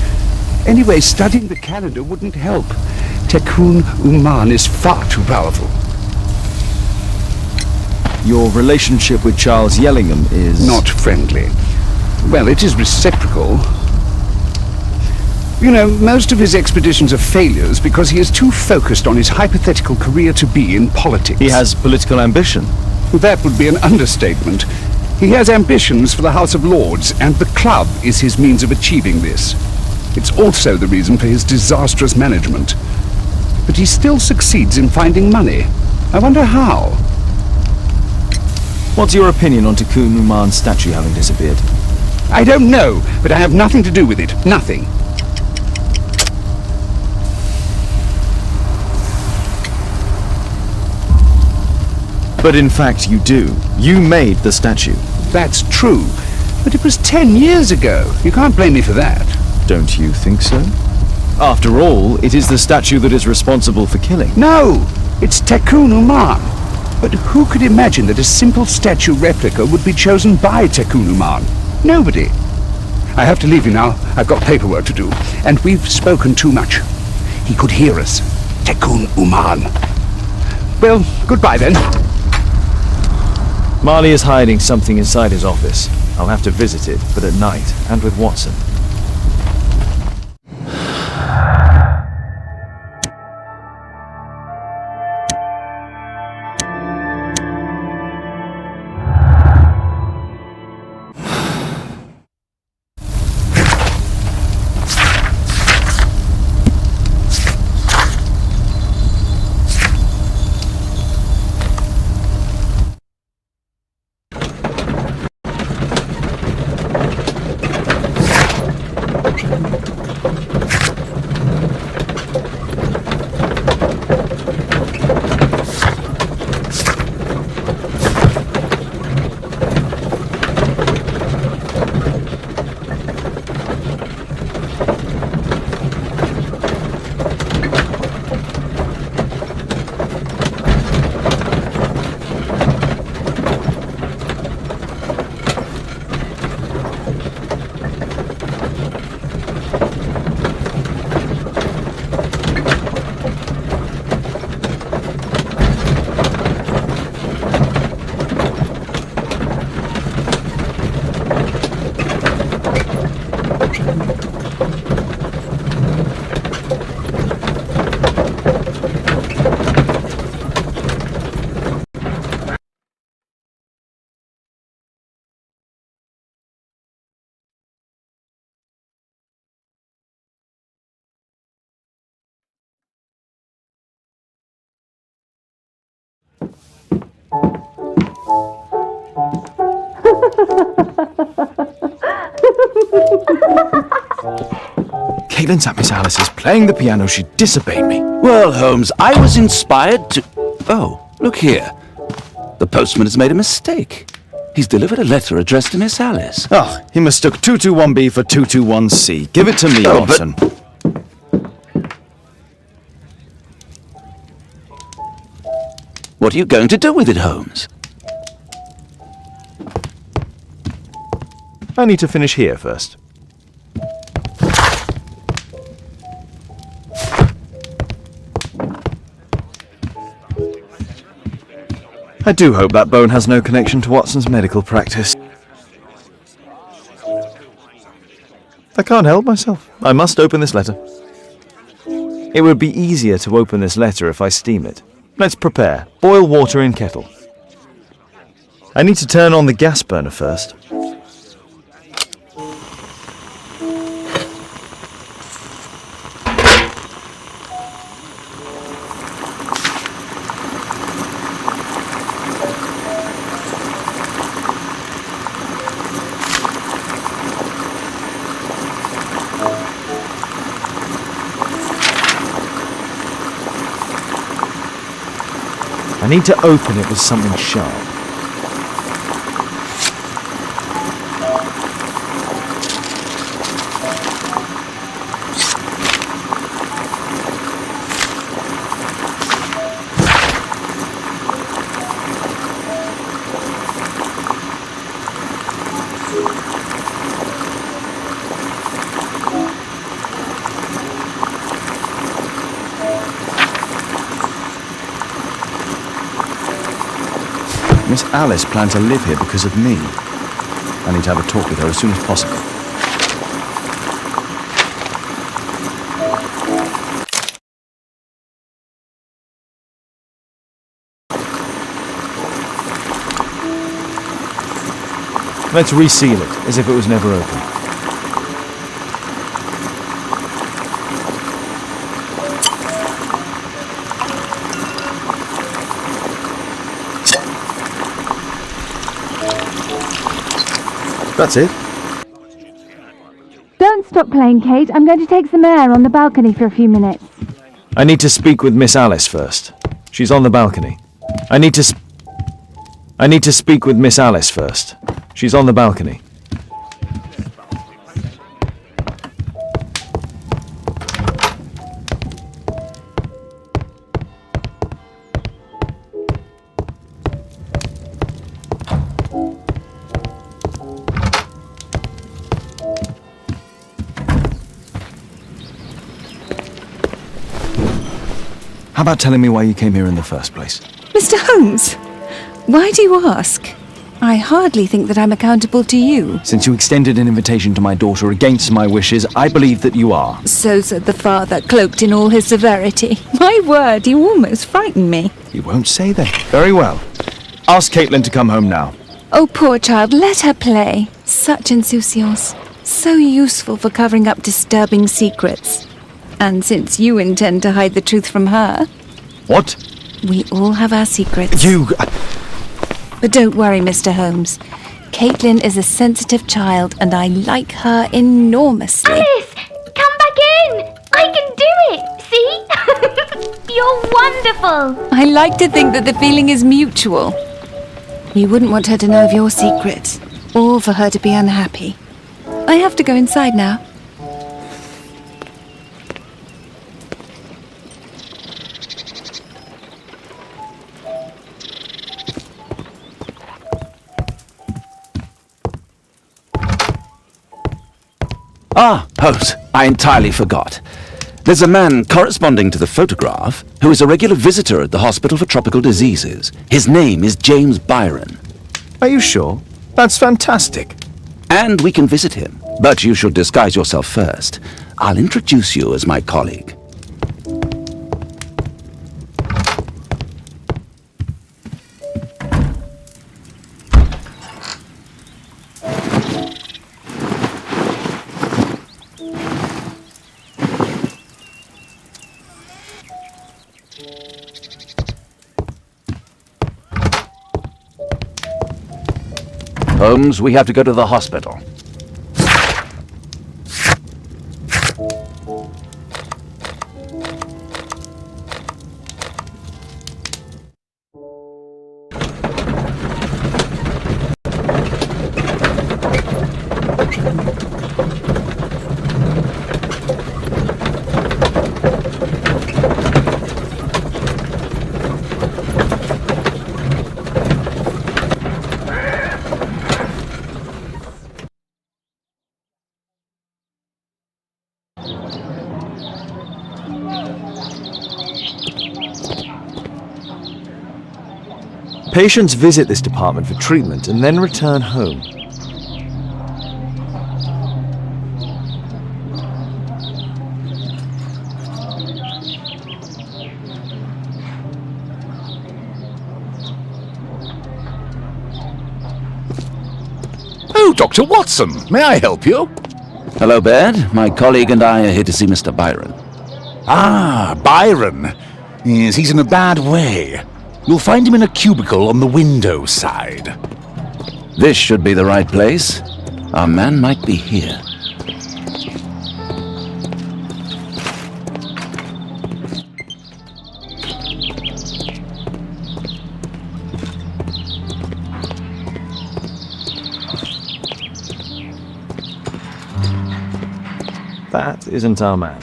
Anyway, studying the calendar wouldn't help. Tikkun Uman is far too powerful. Your relationship with Charles Yellingham is... Not friendly. Well, it is reciprocal. You know, most of his expeditions are failures because he is too focused on his hypothetical career to be in politics. He has political ambition. That would be an understatement. He has ambitions for the House of Lords, and the club is his means of achieving this. It's also the reason for his disastrous management. But he still succeeds in finding money. I wonder how. What's your opinion on Tikkun Uman's statue having disappeared? I don't know, but I have nothing to do with it. Nothing. But in fact you do. You made the statue. That's true. But it was 10 years ago. You can't blame me for that. Don't you think so? After all, it is the statue that is responsible for killing. No! It's Tikkun Uman. But who could imagine that a simple statue replica would be chosen by Tikkun Uman? Nobody. I have to leave you now. I've got paperwork to do. And we've spoken too much. He could hear us. Tikkun Uman. Well, goodbye then. Marley is hiding something inside his office. I'll have to visit it, but at night, and with Watson. Caitlin sat Miss Alice is playing the piano. She disobeyed me. Well, Holmes, I was inspired to... Oh, look here. The postman has made a mistake. He's delivered a letter addressed to Miss Alice. Oh, he mistook 221B for 221C. Give it to me, Watson. What are you going to do with it, Holmes? I need to finish here first. I do hope that bone has no connection to Watson's medical practice. I can't help myself. I must open this letter. It would be easier to open this letter if I steam it. Let's prepare. Boil water in kettle. I need to turn on the gas burner first. I need to open it with something sharp. Miss Alice planned to live here because of me. I need to have a talk with her as soon as possible. Let's reseal it, as if it was never open. That's it. Don't stop playing, Kate. I'm going to take some air on the balcony for a few minutes. I need to speak with Miss Alice first. She's on the balcony. I need to speak with Miss Alice first. She's on the balcony. How about telling me why you came here in the first place? Mr. Holmes, why do you ask? I hardly think that I'm accountable to you. Since you extended an invitation to my daughter against my wishes, I believe that you are. So said the father, cloaked in all his severity. My word, you almost frightened me. You won't say that. Very well. Ask Caitlin to come home now. Oh, poor child, let her play. Such insouciance. So useful for covering up disturbing secrets. And since you intend to hide the truth from her... What? We all have our secrets. You... But don't worry, Mr. Holmes. Caitlin is a sensitive child, and I like her enormously. Alice, come back in. I can do it. See? You're wonderful. I like to think that the feeling is mutual. You wouldn't want her to know of your secret, or for her to be unhappy. I have to go inside now. Ah, Holmes, I entirely forgot. There's a man corresponding to the photograph who is a regular visitor at the Hospital for Tropical Diseases. His name is James Byron. Are you sure? That's fantastic. And we can visit him, but you should disguise yourself first. I'll introduce you as my colleague. Holmes, we have to go to the hospital. Patients visit this department for treatment and then return home. Oh, Dr. Watson, may I help you? Hello, Baird. My colleague and I are here to see Mr. Byron. Ah, Byron. Yes, he's in a bad way. You'll find him in a cubicle on the window side. This should be the right place. Our man might be here. That isn't our man.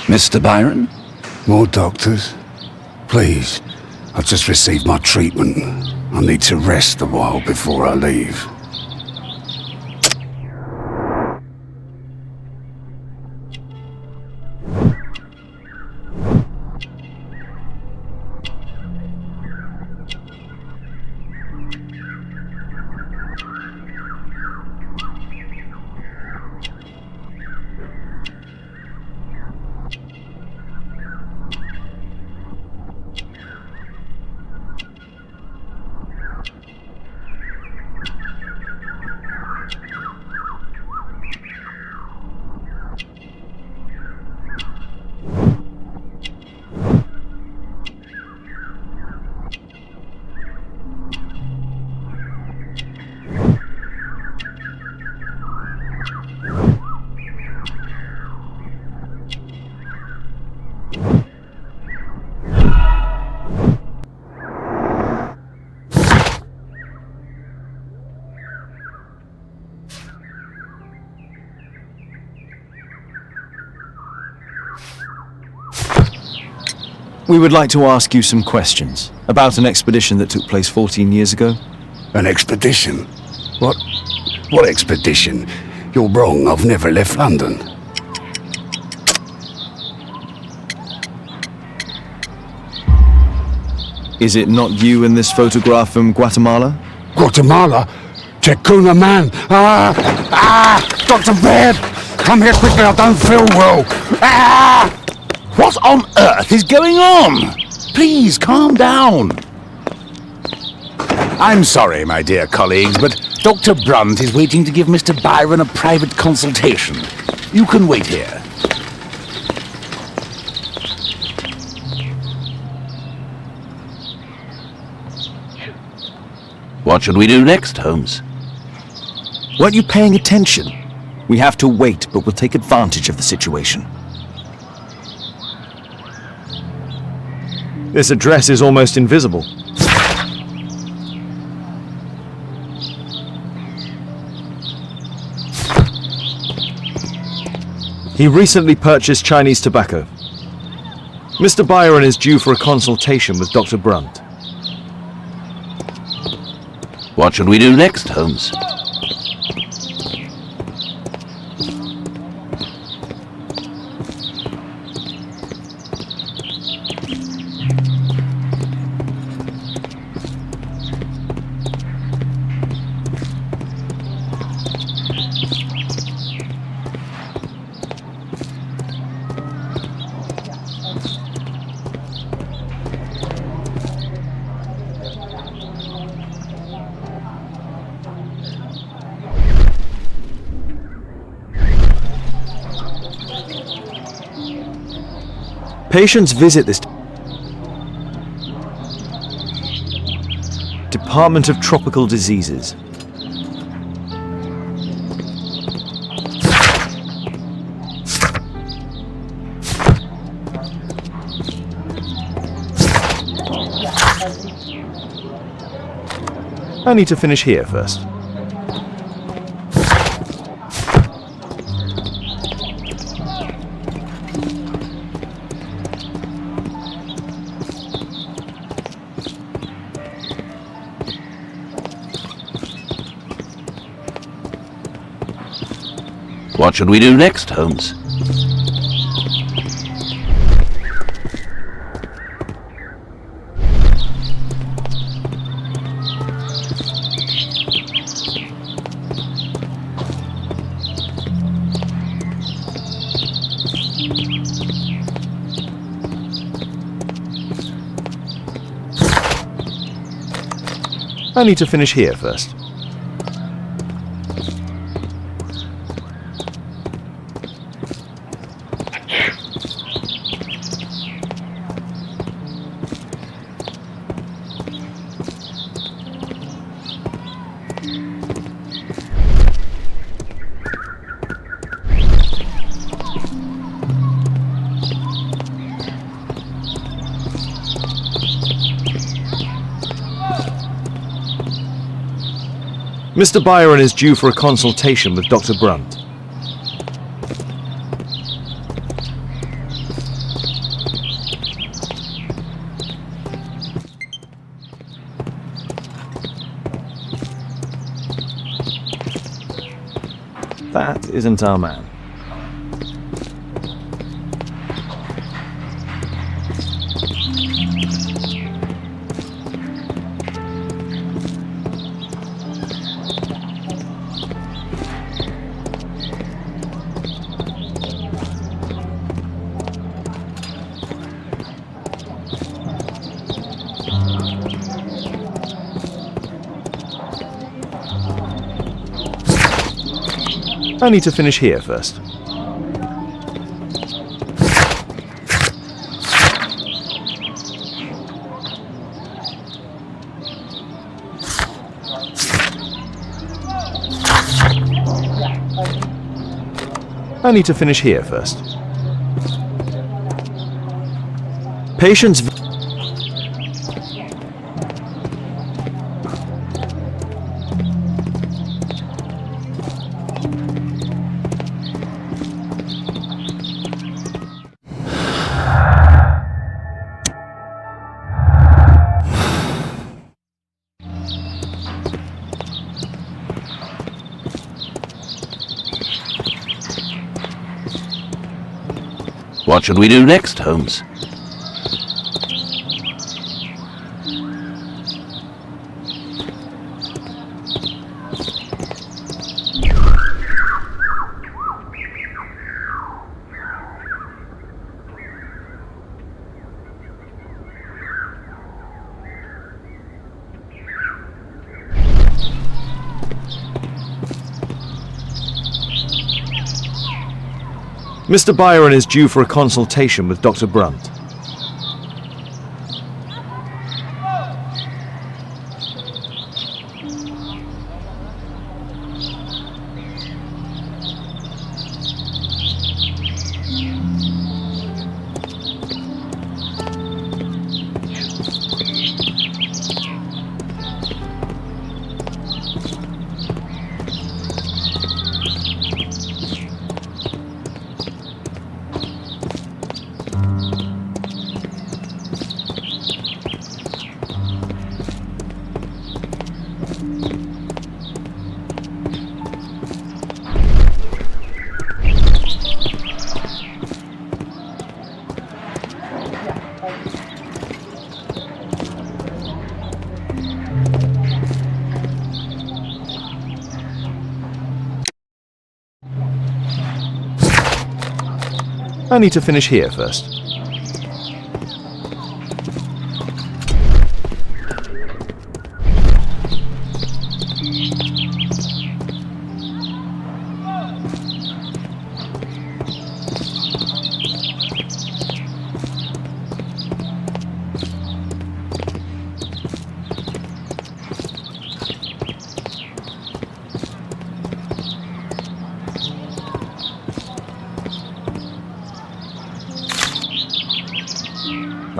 Mr. Byron? More doctors? Please. I've just received my treatment. I need to rest a while before I leave. We would like to ask you some questions about an expedition that took place 14 years ago. An expedition? What expedition? You're wrong, I've never left London. Is it not you in this photograph from Guatemala? Guatemala? Chekuna man! Dr. Baird! Come here quickly, I don't feel well! What on earth is going on? Please, calm down. I'm sorry, my dear colleagues, but Dr. Brunt is waiting to give Mr. Byron a private consultation. You can wait here. What should we do next, Holmes? Weren't you paying attention? We have to wait, but we'll take advantage of the situation. This address is almost invisible. He recently purchased Chinese tobacco. Mr. Byron is due for a consultation with Dr. Brunt. What should we do next, Holmes? Patients visit this Department of Tropical Diseases. I need to finish here first. What should we do next, Holmes? I need to finish here first. Mr. Byron is due for a consultation with Dr. Brunt. That isn't our man. I need to finish here first. I need to finish here first. Patients. What should we do next, Holmes? Mr. Byron is due for a consultation with Dr. Brunt. I need to finish here first.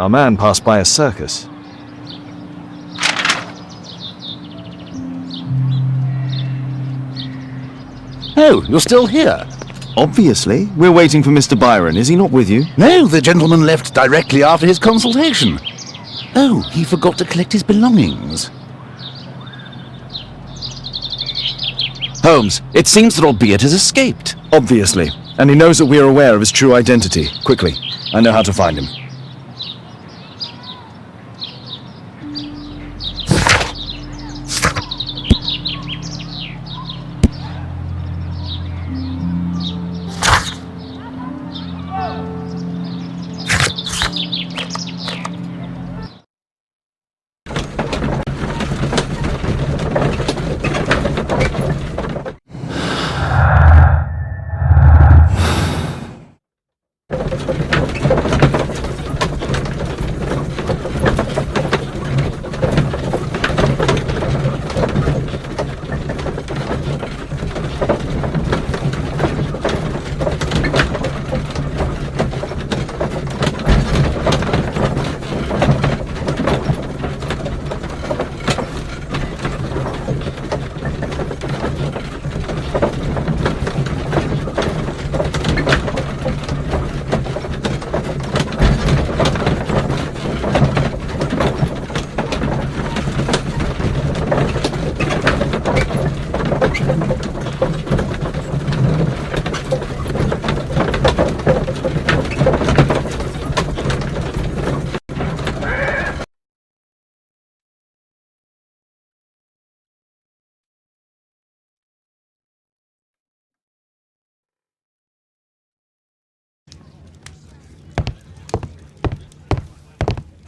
Our man passed by a circus. Oh, you're still here? Obviously. We're waiting for Mr. Byron. Is he not with you? No, the gentleman left directly after his consultation. Oh, he forgot to collect his belongings. Holmes, it seems that Albeit has escaped. Obviously. And he knows that we are aware of his true identity. Quickly. I know how to find him.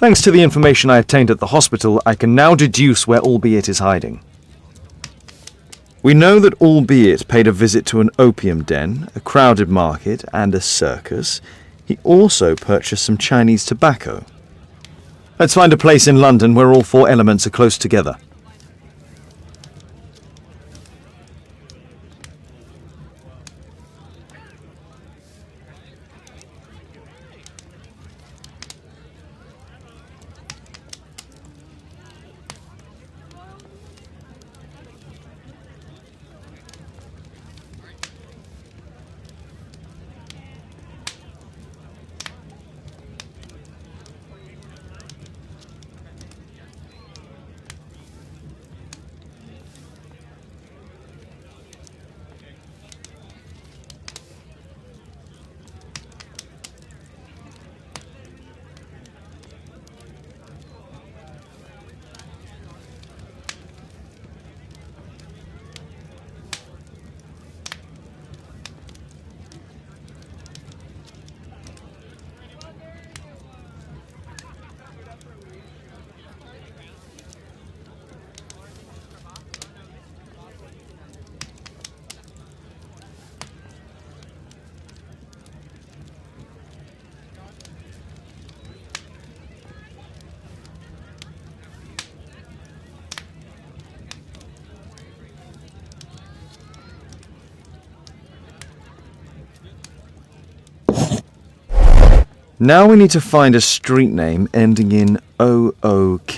Thanks to the information I obtained at the hospital, I can now deduce where Albeit is hiding. We know that Albeit paid a visit to an opium den, a crowded market, and a circus. He also purchased some Chinese tobacco. Let's find a place in London where all four elements are close together. Now we need to find a street name ending in OOK.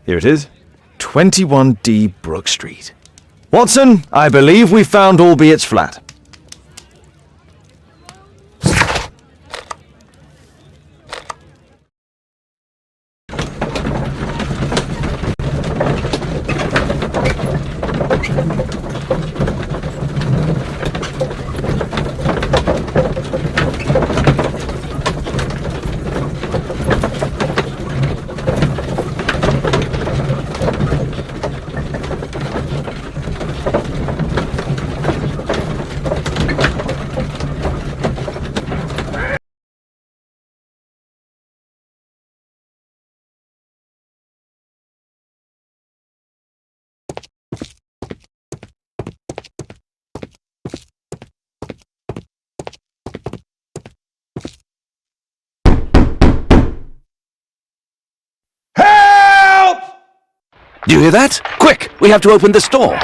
Here it is. 21D Brook Street. Watson, I believe we found Albeit Flat. Do you hear that? Quick! We have to open this door!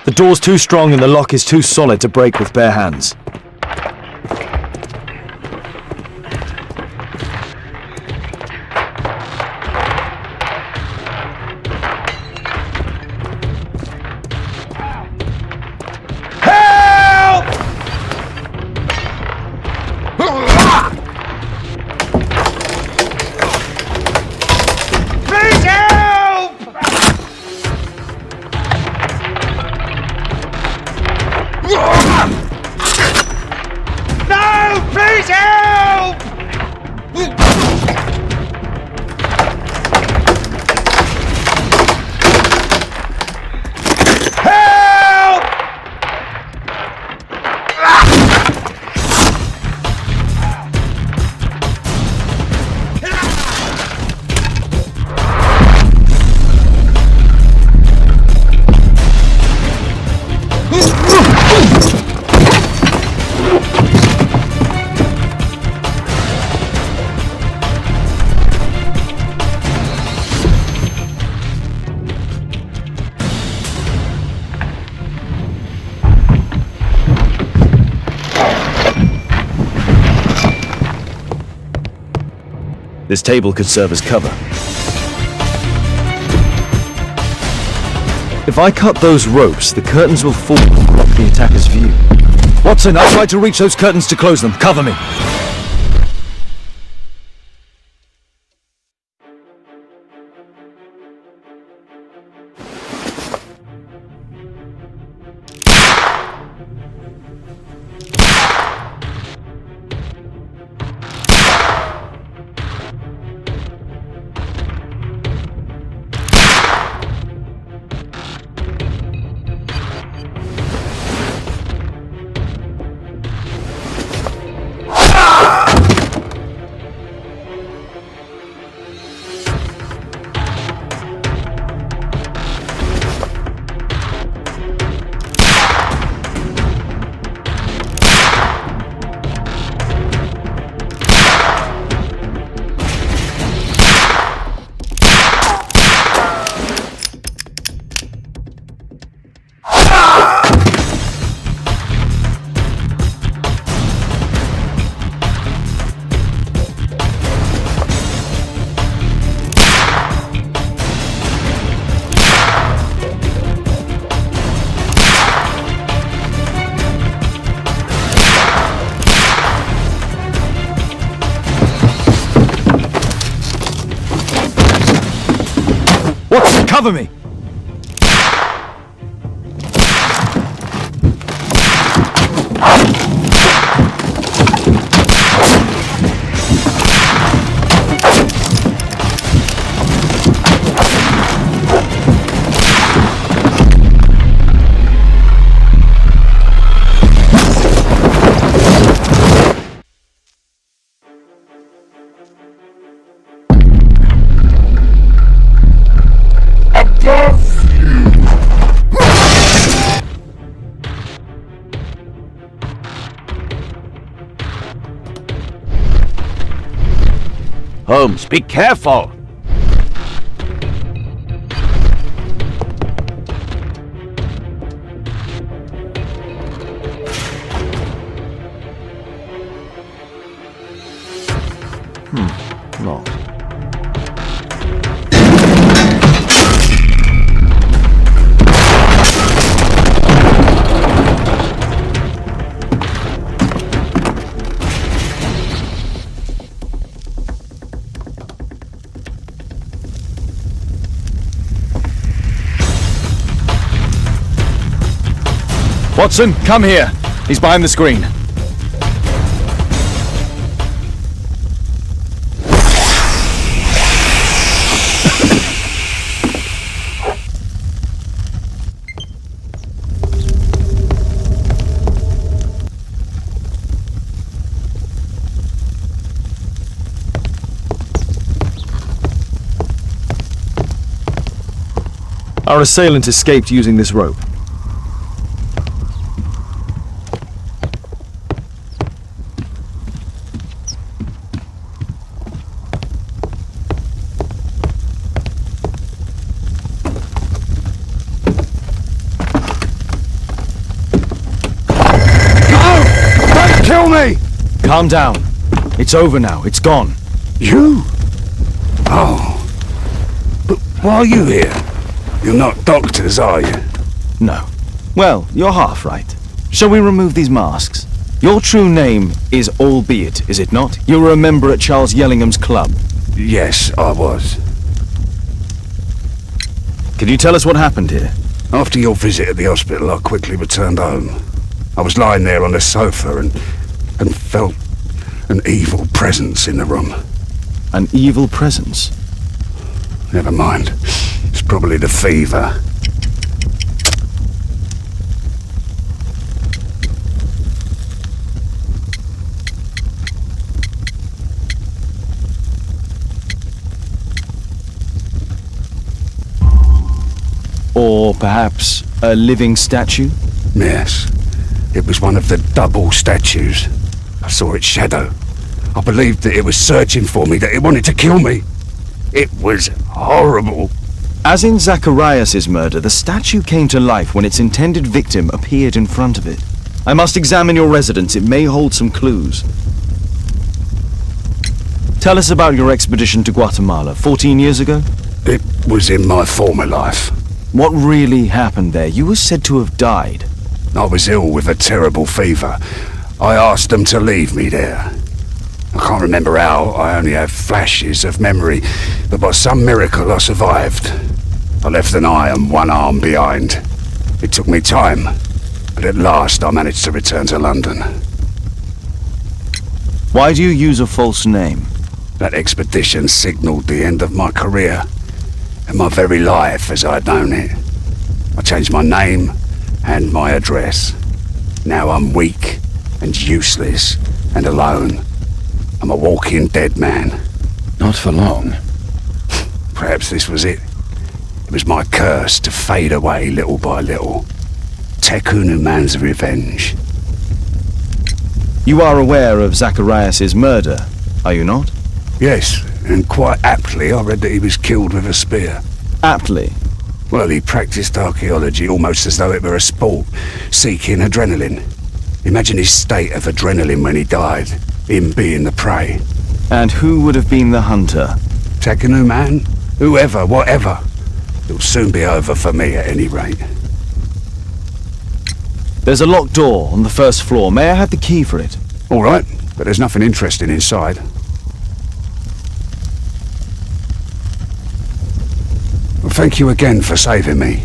The door's too strong and the lock is too solid to break with bare hands. This table could serve as cover. If I cut those ropes, the curtains will fall and block the attacker's view. Watson, I'll try to reach those curtains to close them. Cover me. Watson, cover me! Holmes, be careful! Locked. Watson, come here. He's behind the screen. Our assailant escaped using this rope. Kill me! Calm down. It's over now. It's gone. You? Oh. But why are you here? You're not doctors, are you? No. Well, you're half right. Shall we remove these masks? Your true name is Albeit, is it not? You were a member at Charles Yellingham's club. Yes, I was. Can you tell us what happened here? After your visit at the hospital, I quickly returned home. I was lying there on the sofa and felt an evil presence in the room. An evil presence? Never mind. It's probably the fever. Or perhaps a living statue? Yes. It was one of the double statues. I saw its shadow. I believed that it was searching for me, that it wanted to kill me. It was horrible. As in Zacharias' murder, the statue came to life when its intended victim appeared in front of it. I must examine your residence. It may hold some clues. Tell us about your expedition to Guatemala 14 years ago? It was in my former life. What really happened there? You were said to have died. I was ill with a terrible fever. I asked them to leave me there. I can't remember how, I only have flashes of memory, but by some miracle I survived. I left an eye and one arm behind. It took me time, but at last I managed to return to London. Why do you use a false name? That expedition signalled the end of my career, and my very life as I'd known it. I changed my name and my address. Now I'm weak and useless and alone. I'm a walking dead man. Not for long. Perhaps this was it. It was my curse to fade away little by little. Tekunu man's revenge. You are aware of Zacharias' murder, are you not? Yes, and quite aptly I read that he was killed with a spear. Aptly? Well, he practiced archaeology almost as though it were a sport, seeking adrenaline. Imagine his state of adrenaline when he died, him being the prey. And who would have been the hunter? Tekunu man? Whoever, whatever. It'll soon be over for me at any rate. There's a locked door on the first floor. May I have the key for it? All right, but there's nothing interesting inside. Well, thank you again for saving me.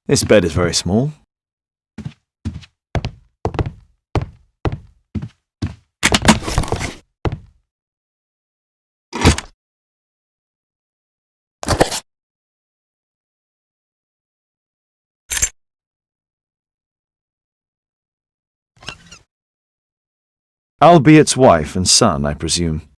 This bed is very small. I'll be its wife and son, I presume.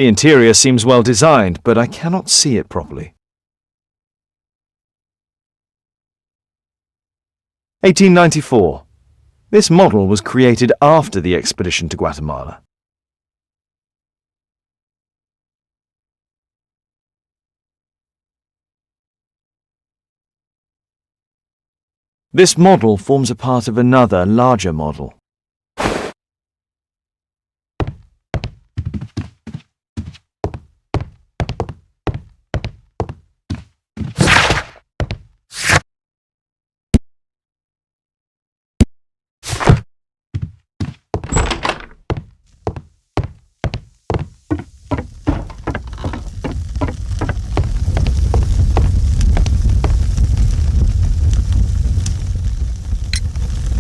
The interior seems well designed, but I cannot see it properly. 1894. This model was created after the expedition to Guatemala. This model forms a part of another, larger model.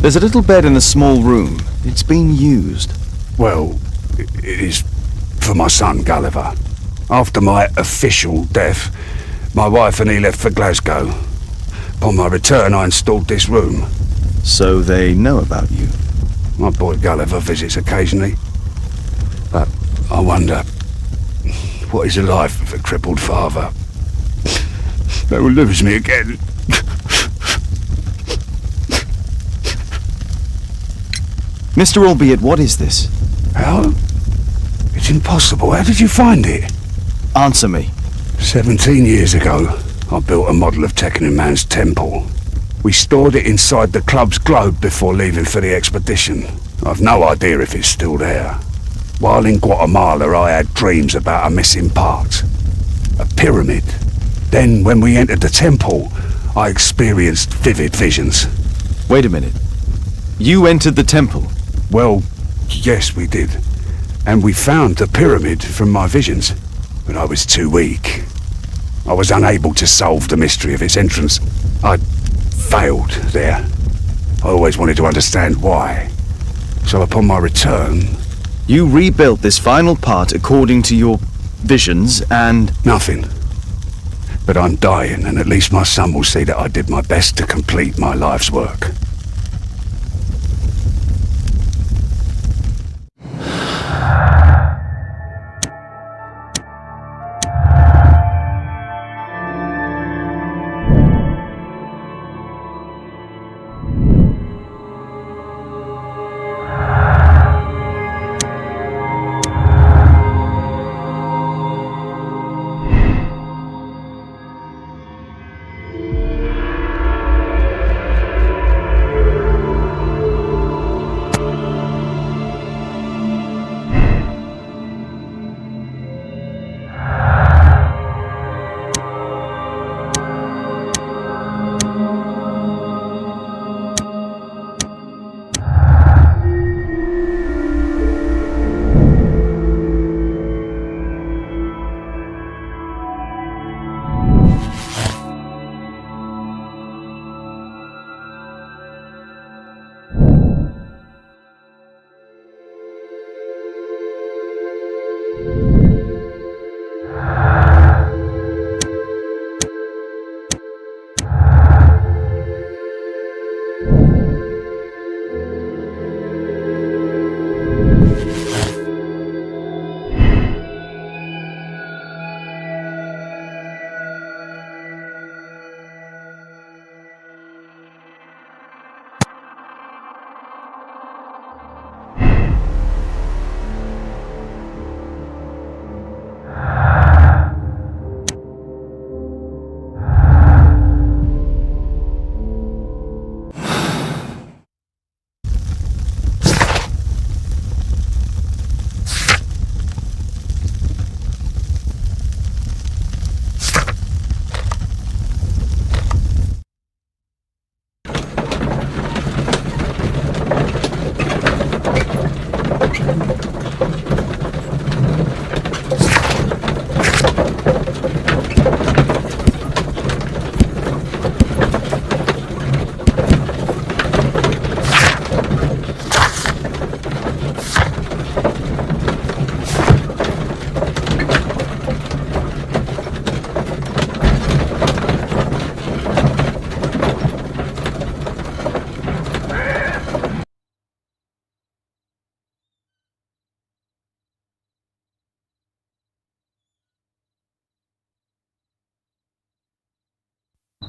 There's a little bed in a small room. It's been used. Well, it is for my son, Gulliver. After my official death, my wife and he left for Glasgow. Upon my return, I installed this room. So they know about you? My boy Gulliver visits occasionally. But I wonder, what is the life of a crippled father? They will lose me again. Mr. Albeit, what is this? How? It's impossible. How did you find it? Answer me. 17 years ago, I built a model of Tekkening Man's temple. We stored it inside the club's globe before leaving for the expedition. I've no idea if it's still there. While in Guatemala, I had dreams about a missing part. A pyramid. Then, when we entered the temple, I experienced vivid visions. Wait a minute. You entered the temple? Well, yes, we did. And we found the pyramid from my visions. But I was too weak. I was unable to solve the mystery of its entrance. I failed there. I always wanted to understand why. So upon my return... You rebuilt this final part according to your visions and... Nothing. But I'm dying, and at least my son will see that I did my best to complete my life's work.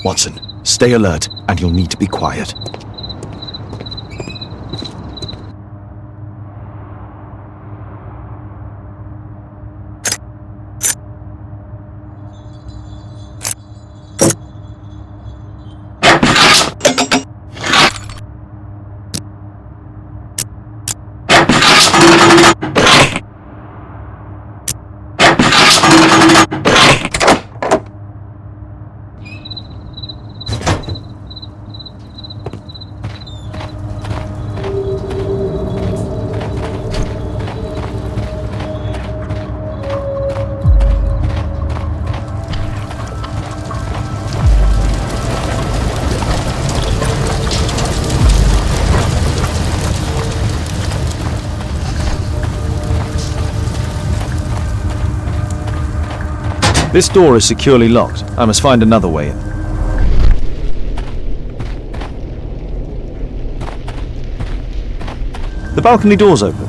Watson, stay alert, and you'll need to be quiet. This door is securely locked. I must find another way in. The balcony door's open.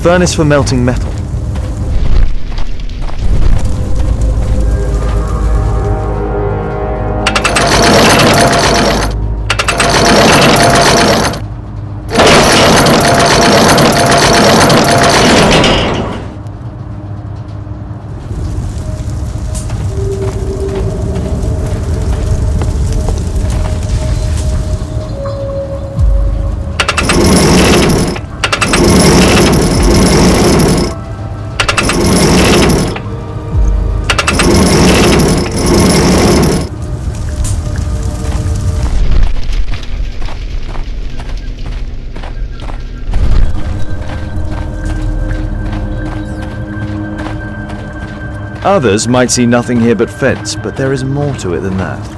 Furnace for melting metal. Others might see nothing here but fence, but there is more to it than that.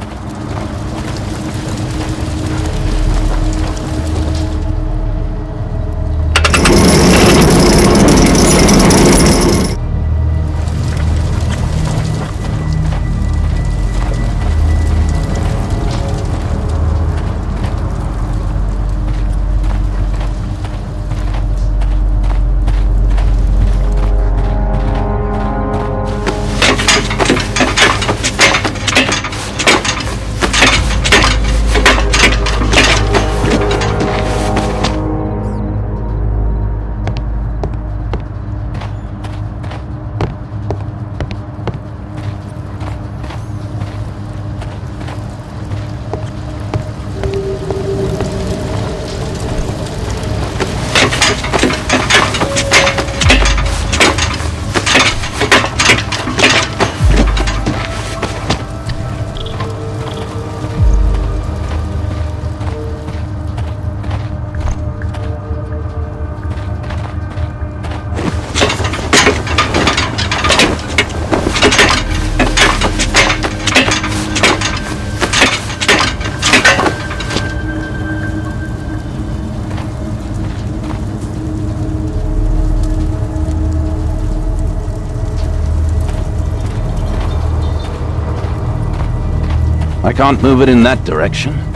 I can't move it in that direction.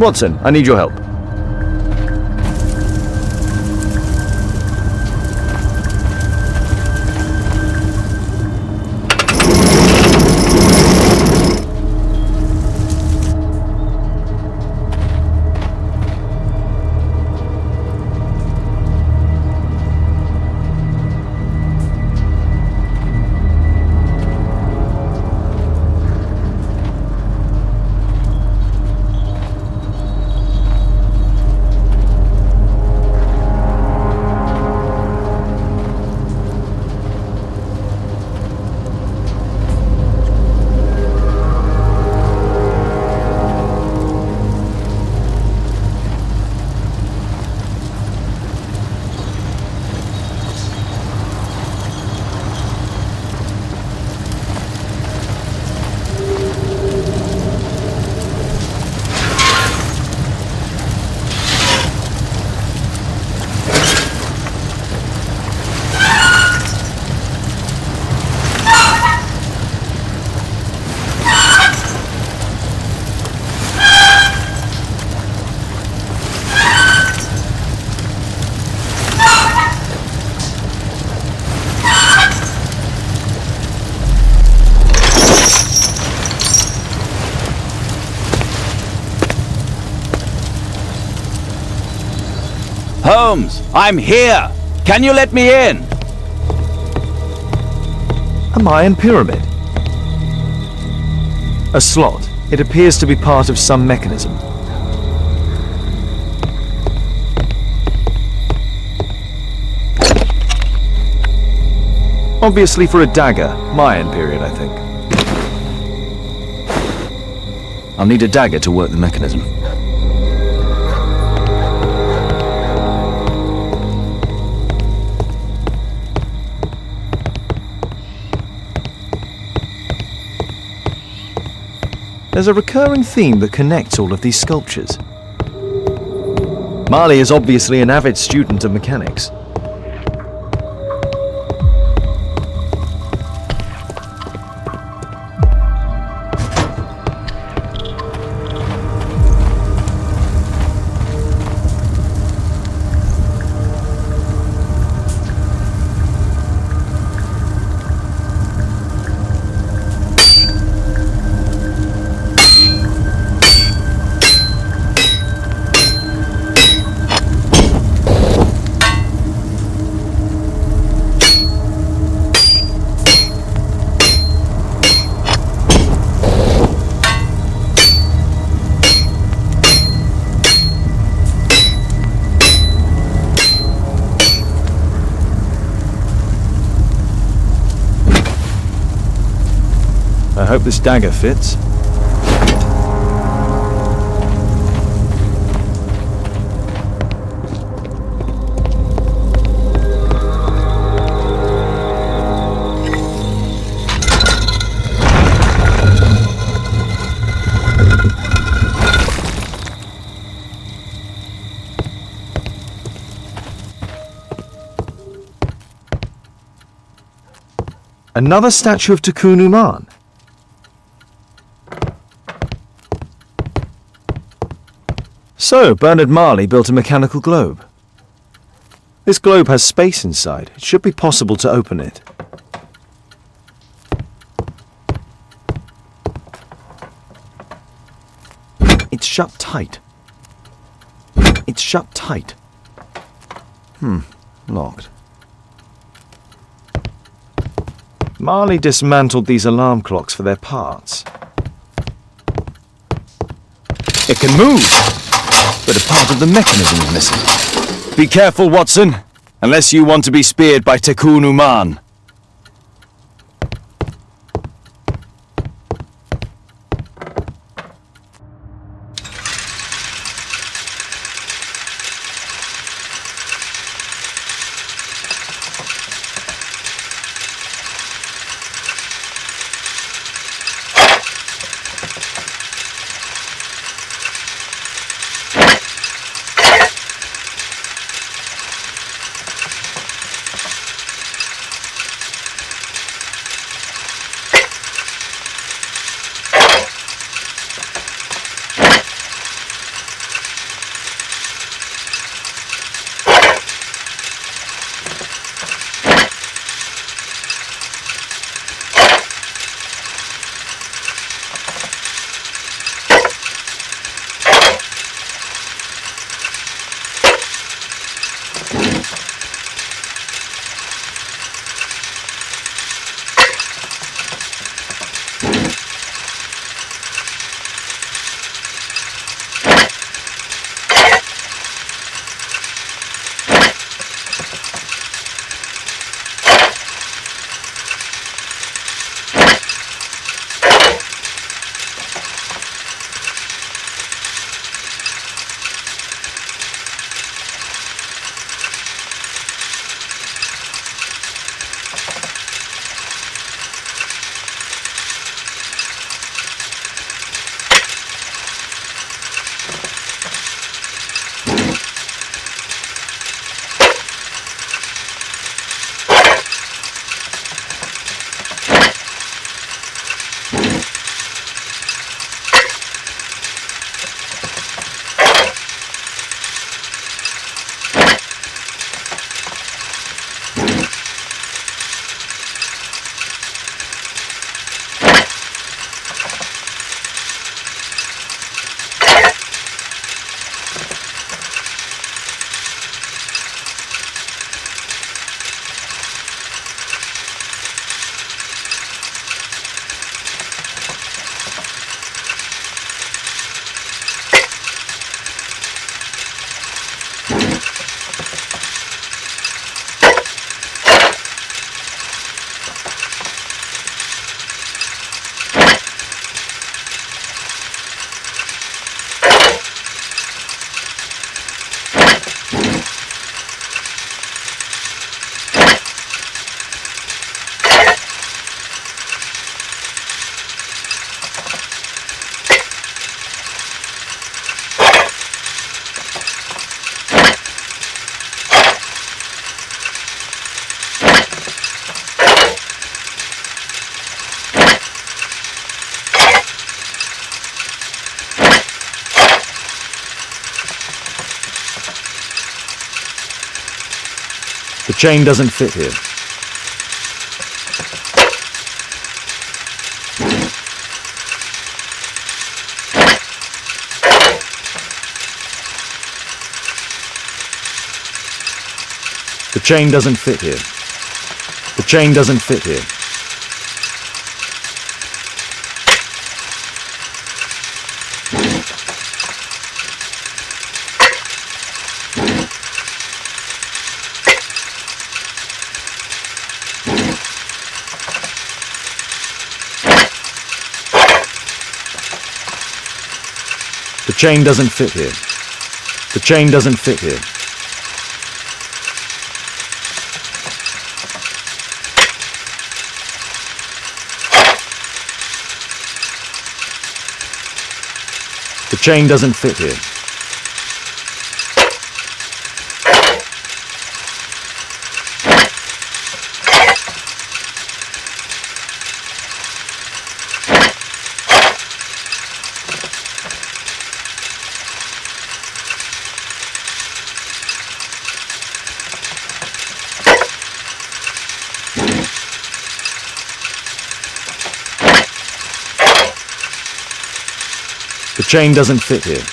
Watson, I need your help. Holmes, I'm here! Can you let me in? A Mayan pyramid. A slot. It appears to be part of some mechanism. Obviously for a dagger. Mayan period, I think. I'll need a dagger to work the mechanism. There's a recurring theme that connects all of these sculptures. Marley is obviously an avid student of mechanics. I hope this dagger fits. Another statue of Tikkun Uman. So, Bernard Marley built a mechanical globe. This globe has space inside. It should be possible to open it. It's shut tight. It's shut tight. Locked. Marley dismantled these alarm clocks for their parts. It can move! But a part of the mechanism is missing. Be careful, Watson, unless you want to be speared by Tikkun Uman. chain doesn't fit here. The chain doesn't fit here. The chain doesn't fit here. The chain doesn't fit here. The chain doesn't fit here. The chain doesn't fit here. The chain doesn't fit here.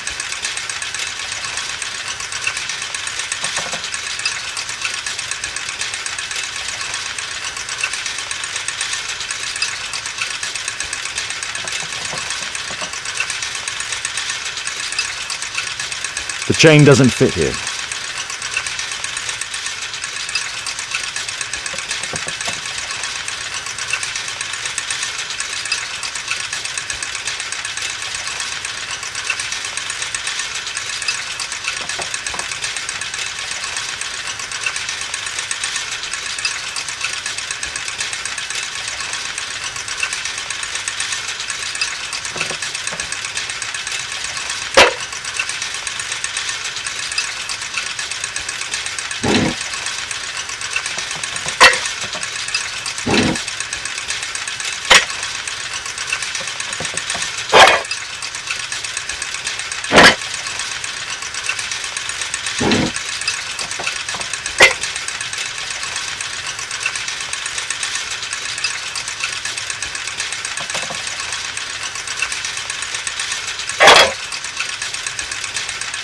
The chain doesn't fit here.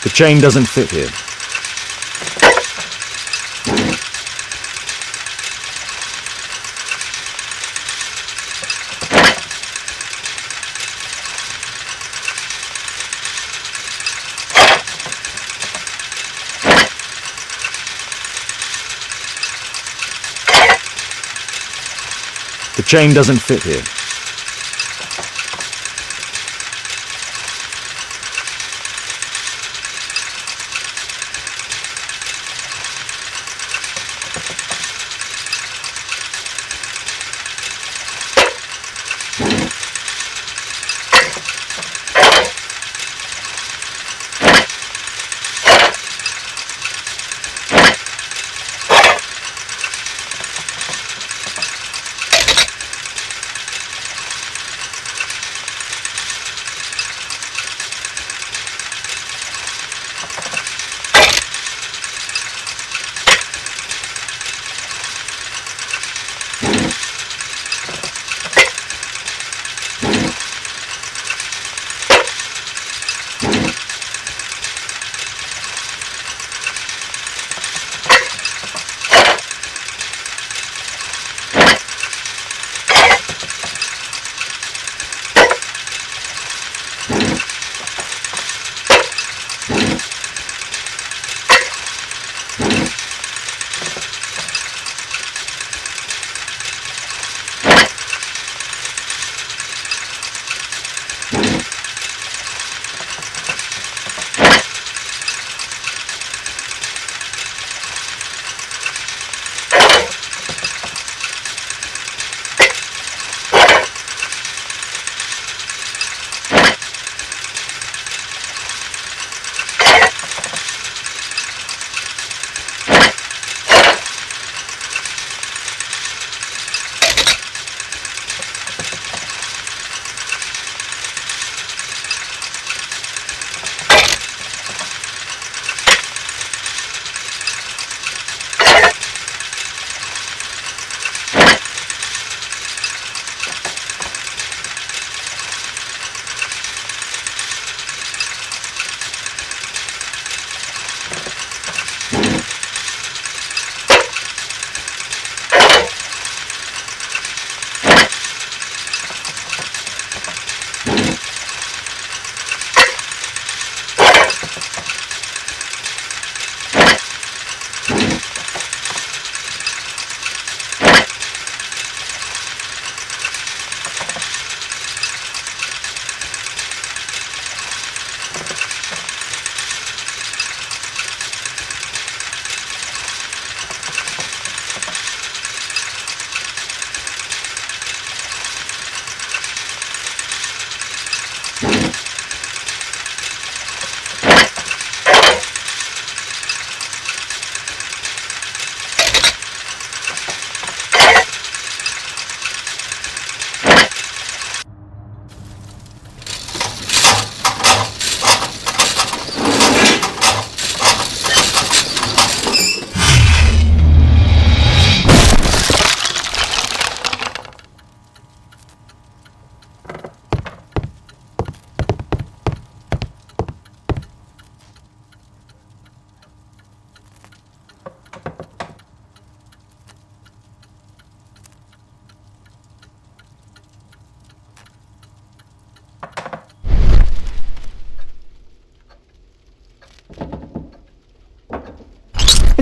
The chain doesn't fit here. The chain doesn't fit here.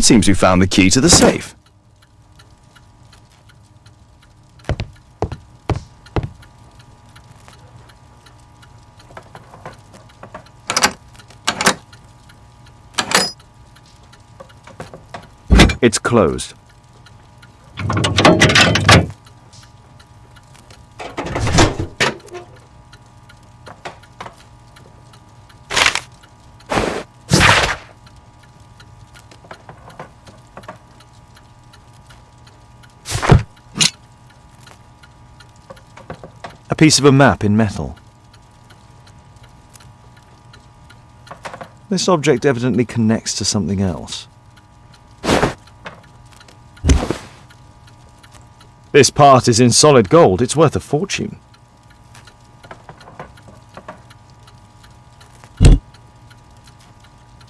seems we found the key to the safe. It's closed. A piece of a map in metal. This object evidently connects to something else. This part is in solid gold. It's worth a fortune.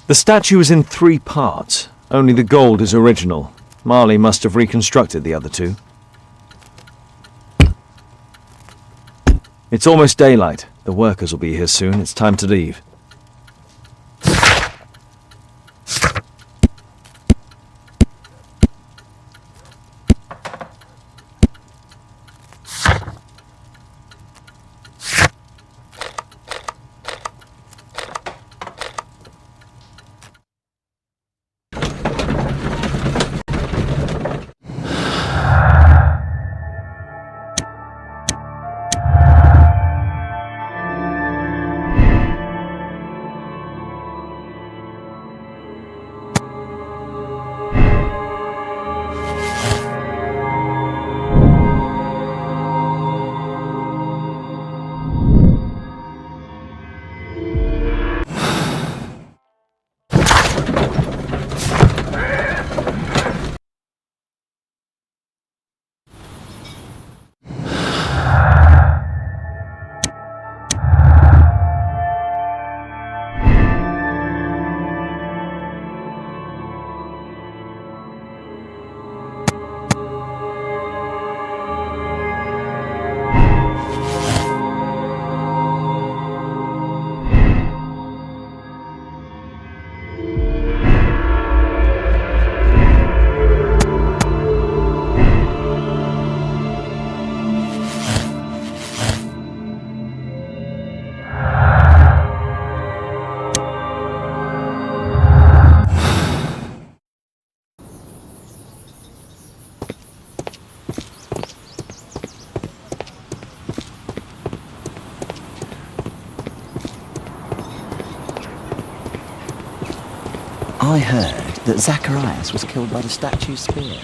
The statue is in 3 parts. Only the gold is original. Marley must have reconstructed the other 2. It's almost daylight. The workers will be here soon. It's time to leave. I heard that Zacharias was killed by the statue's spear.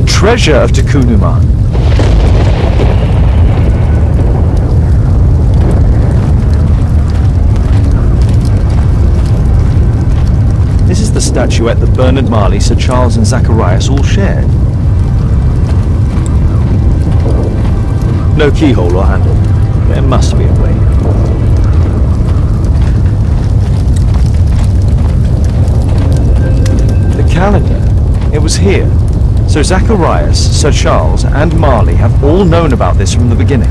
treasure of Tikkun Uman. This is the statuette that Bernard Marley, Sir Charles and Zacharias all shared. No keyhole or handle. There must be a way. The calendar. It was here. So Zacharias, Sir Charles and Marley have all known about this from the beginning.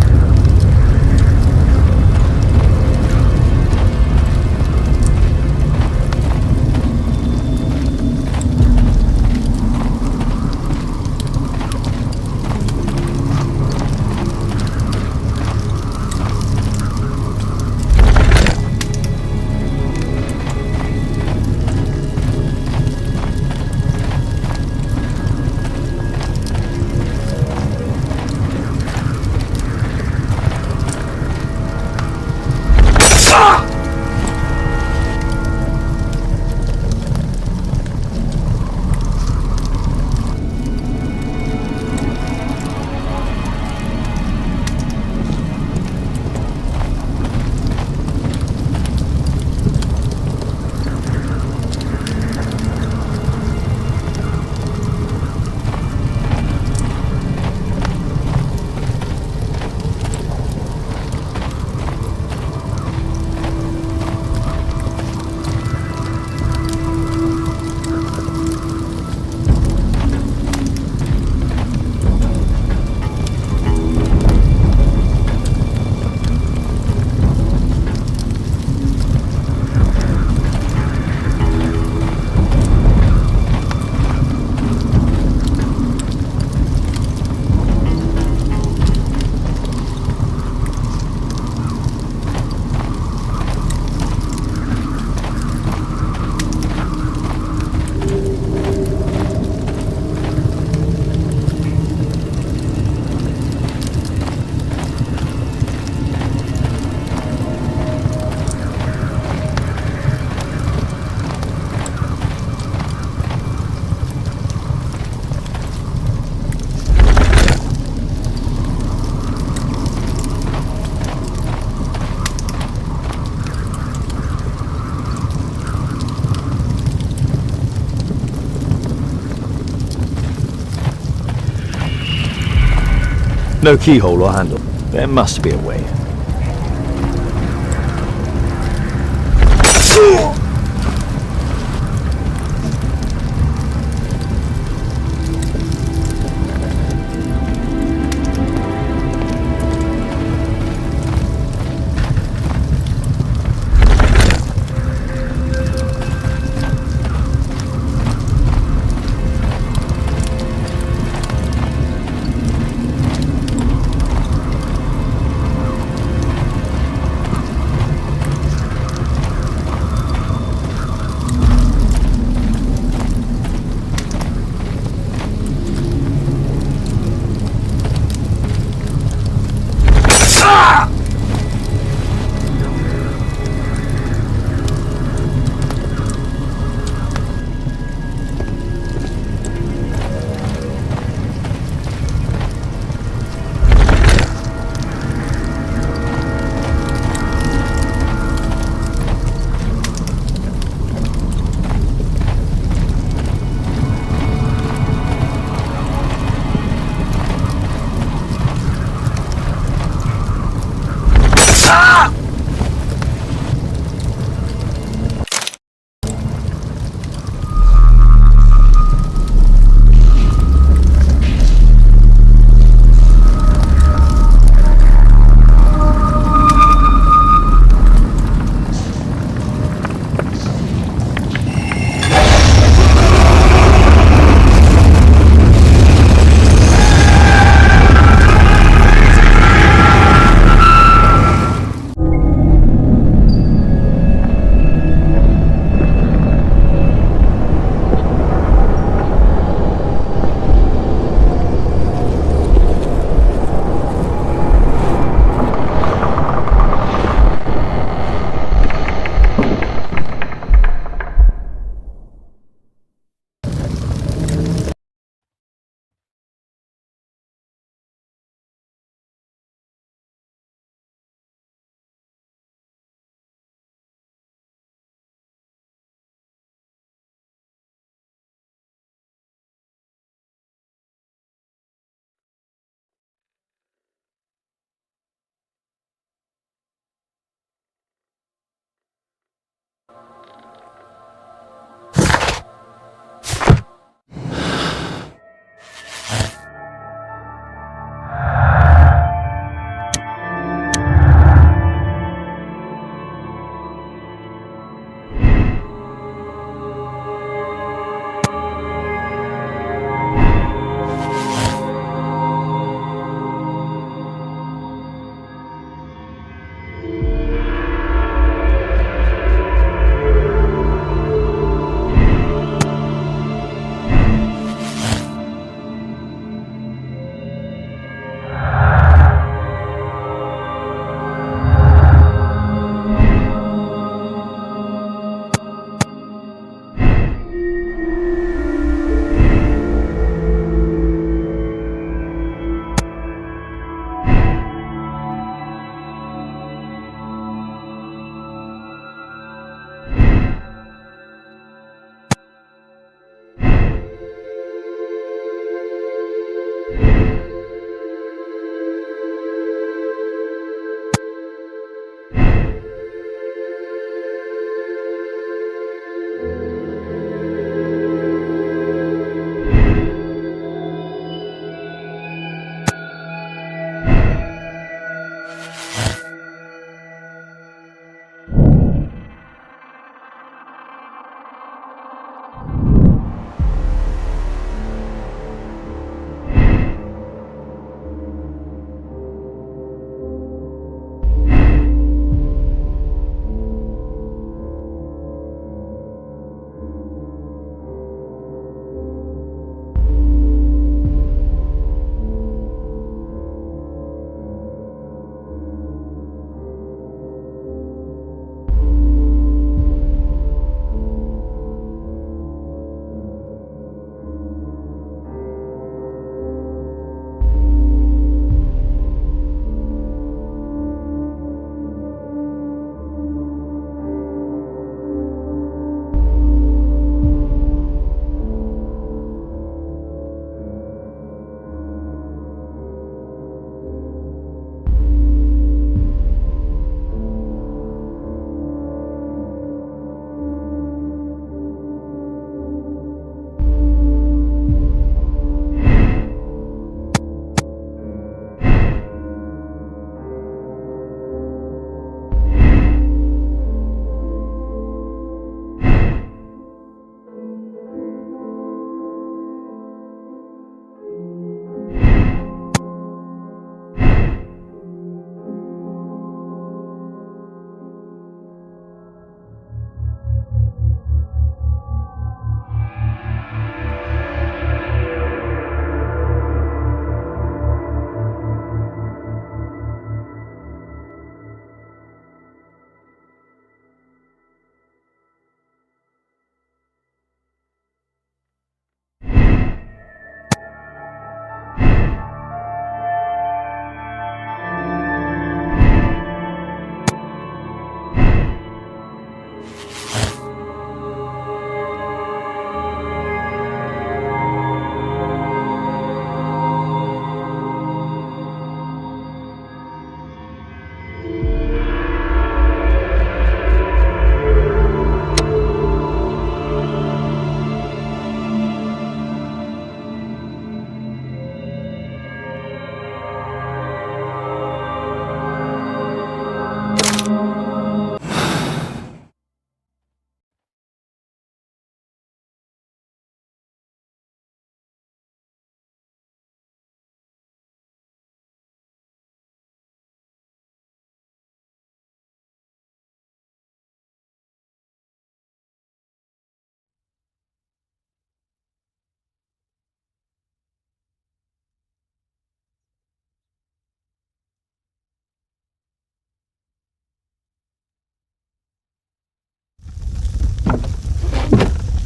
No keyhole or handle. There must be a way.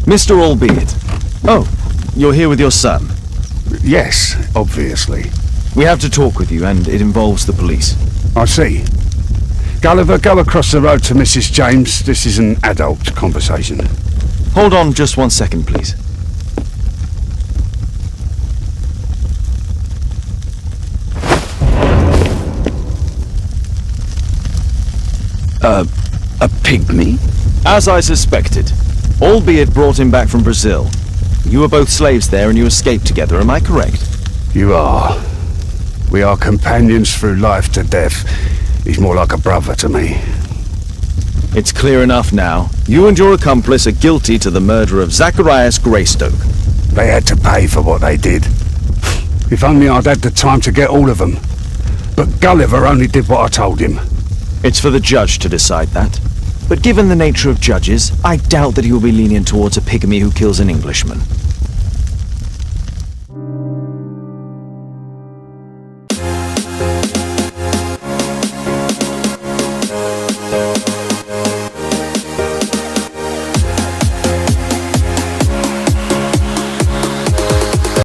Mr. Albeit. Oh, you're here with your son. Yes, obviously. We have to talk with you, and it involves the police. I see. Gulliver, go across the road to Mrs. James. This is an adult conversation. Hold on just 1 second, please. A pygmy? As I suspected. Albeit brought him back from Brazil. You were both slaves there and you escaped together, am I correct? You are. We are companions through life to death. He's more like a brother to me. It's clear enough now. You and your accomplice are guilty to the murder of Zacharias Greystoke. They had to pay for what they did. If only I'd had the time to get all of them. But Gulliver only did what I told him. It's for the judge to decide that. But given the nature of judges, I doubt that he will be lenient towards a pygmy who kills an Englishman.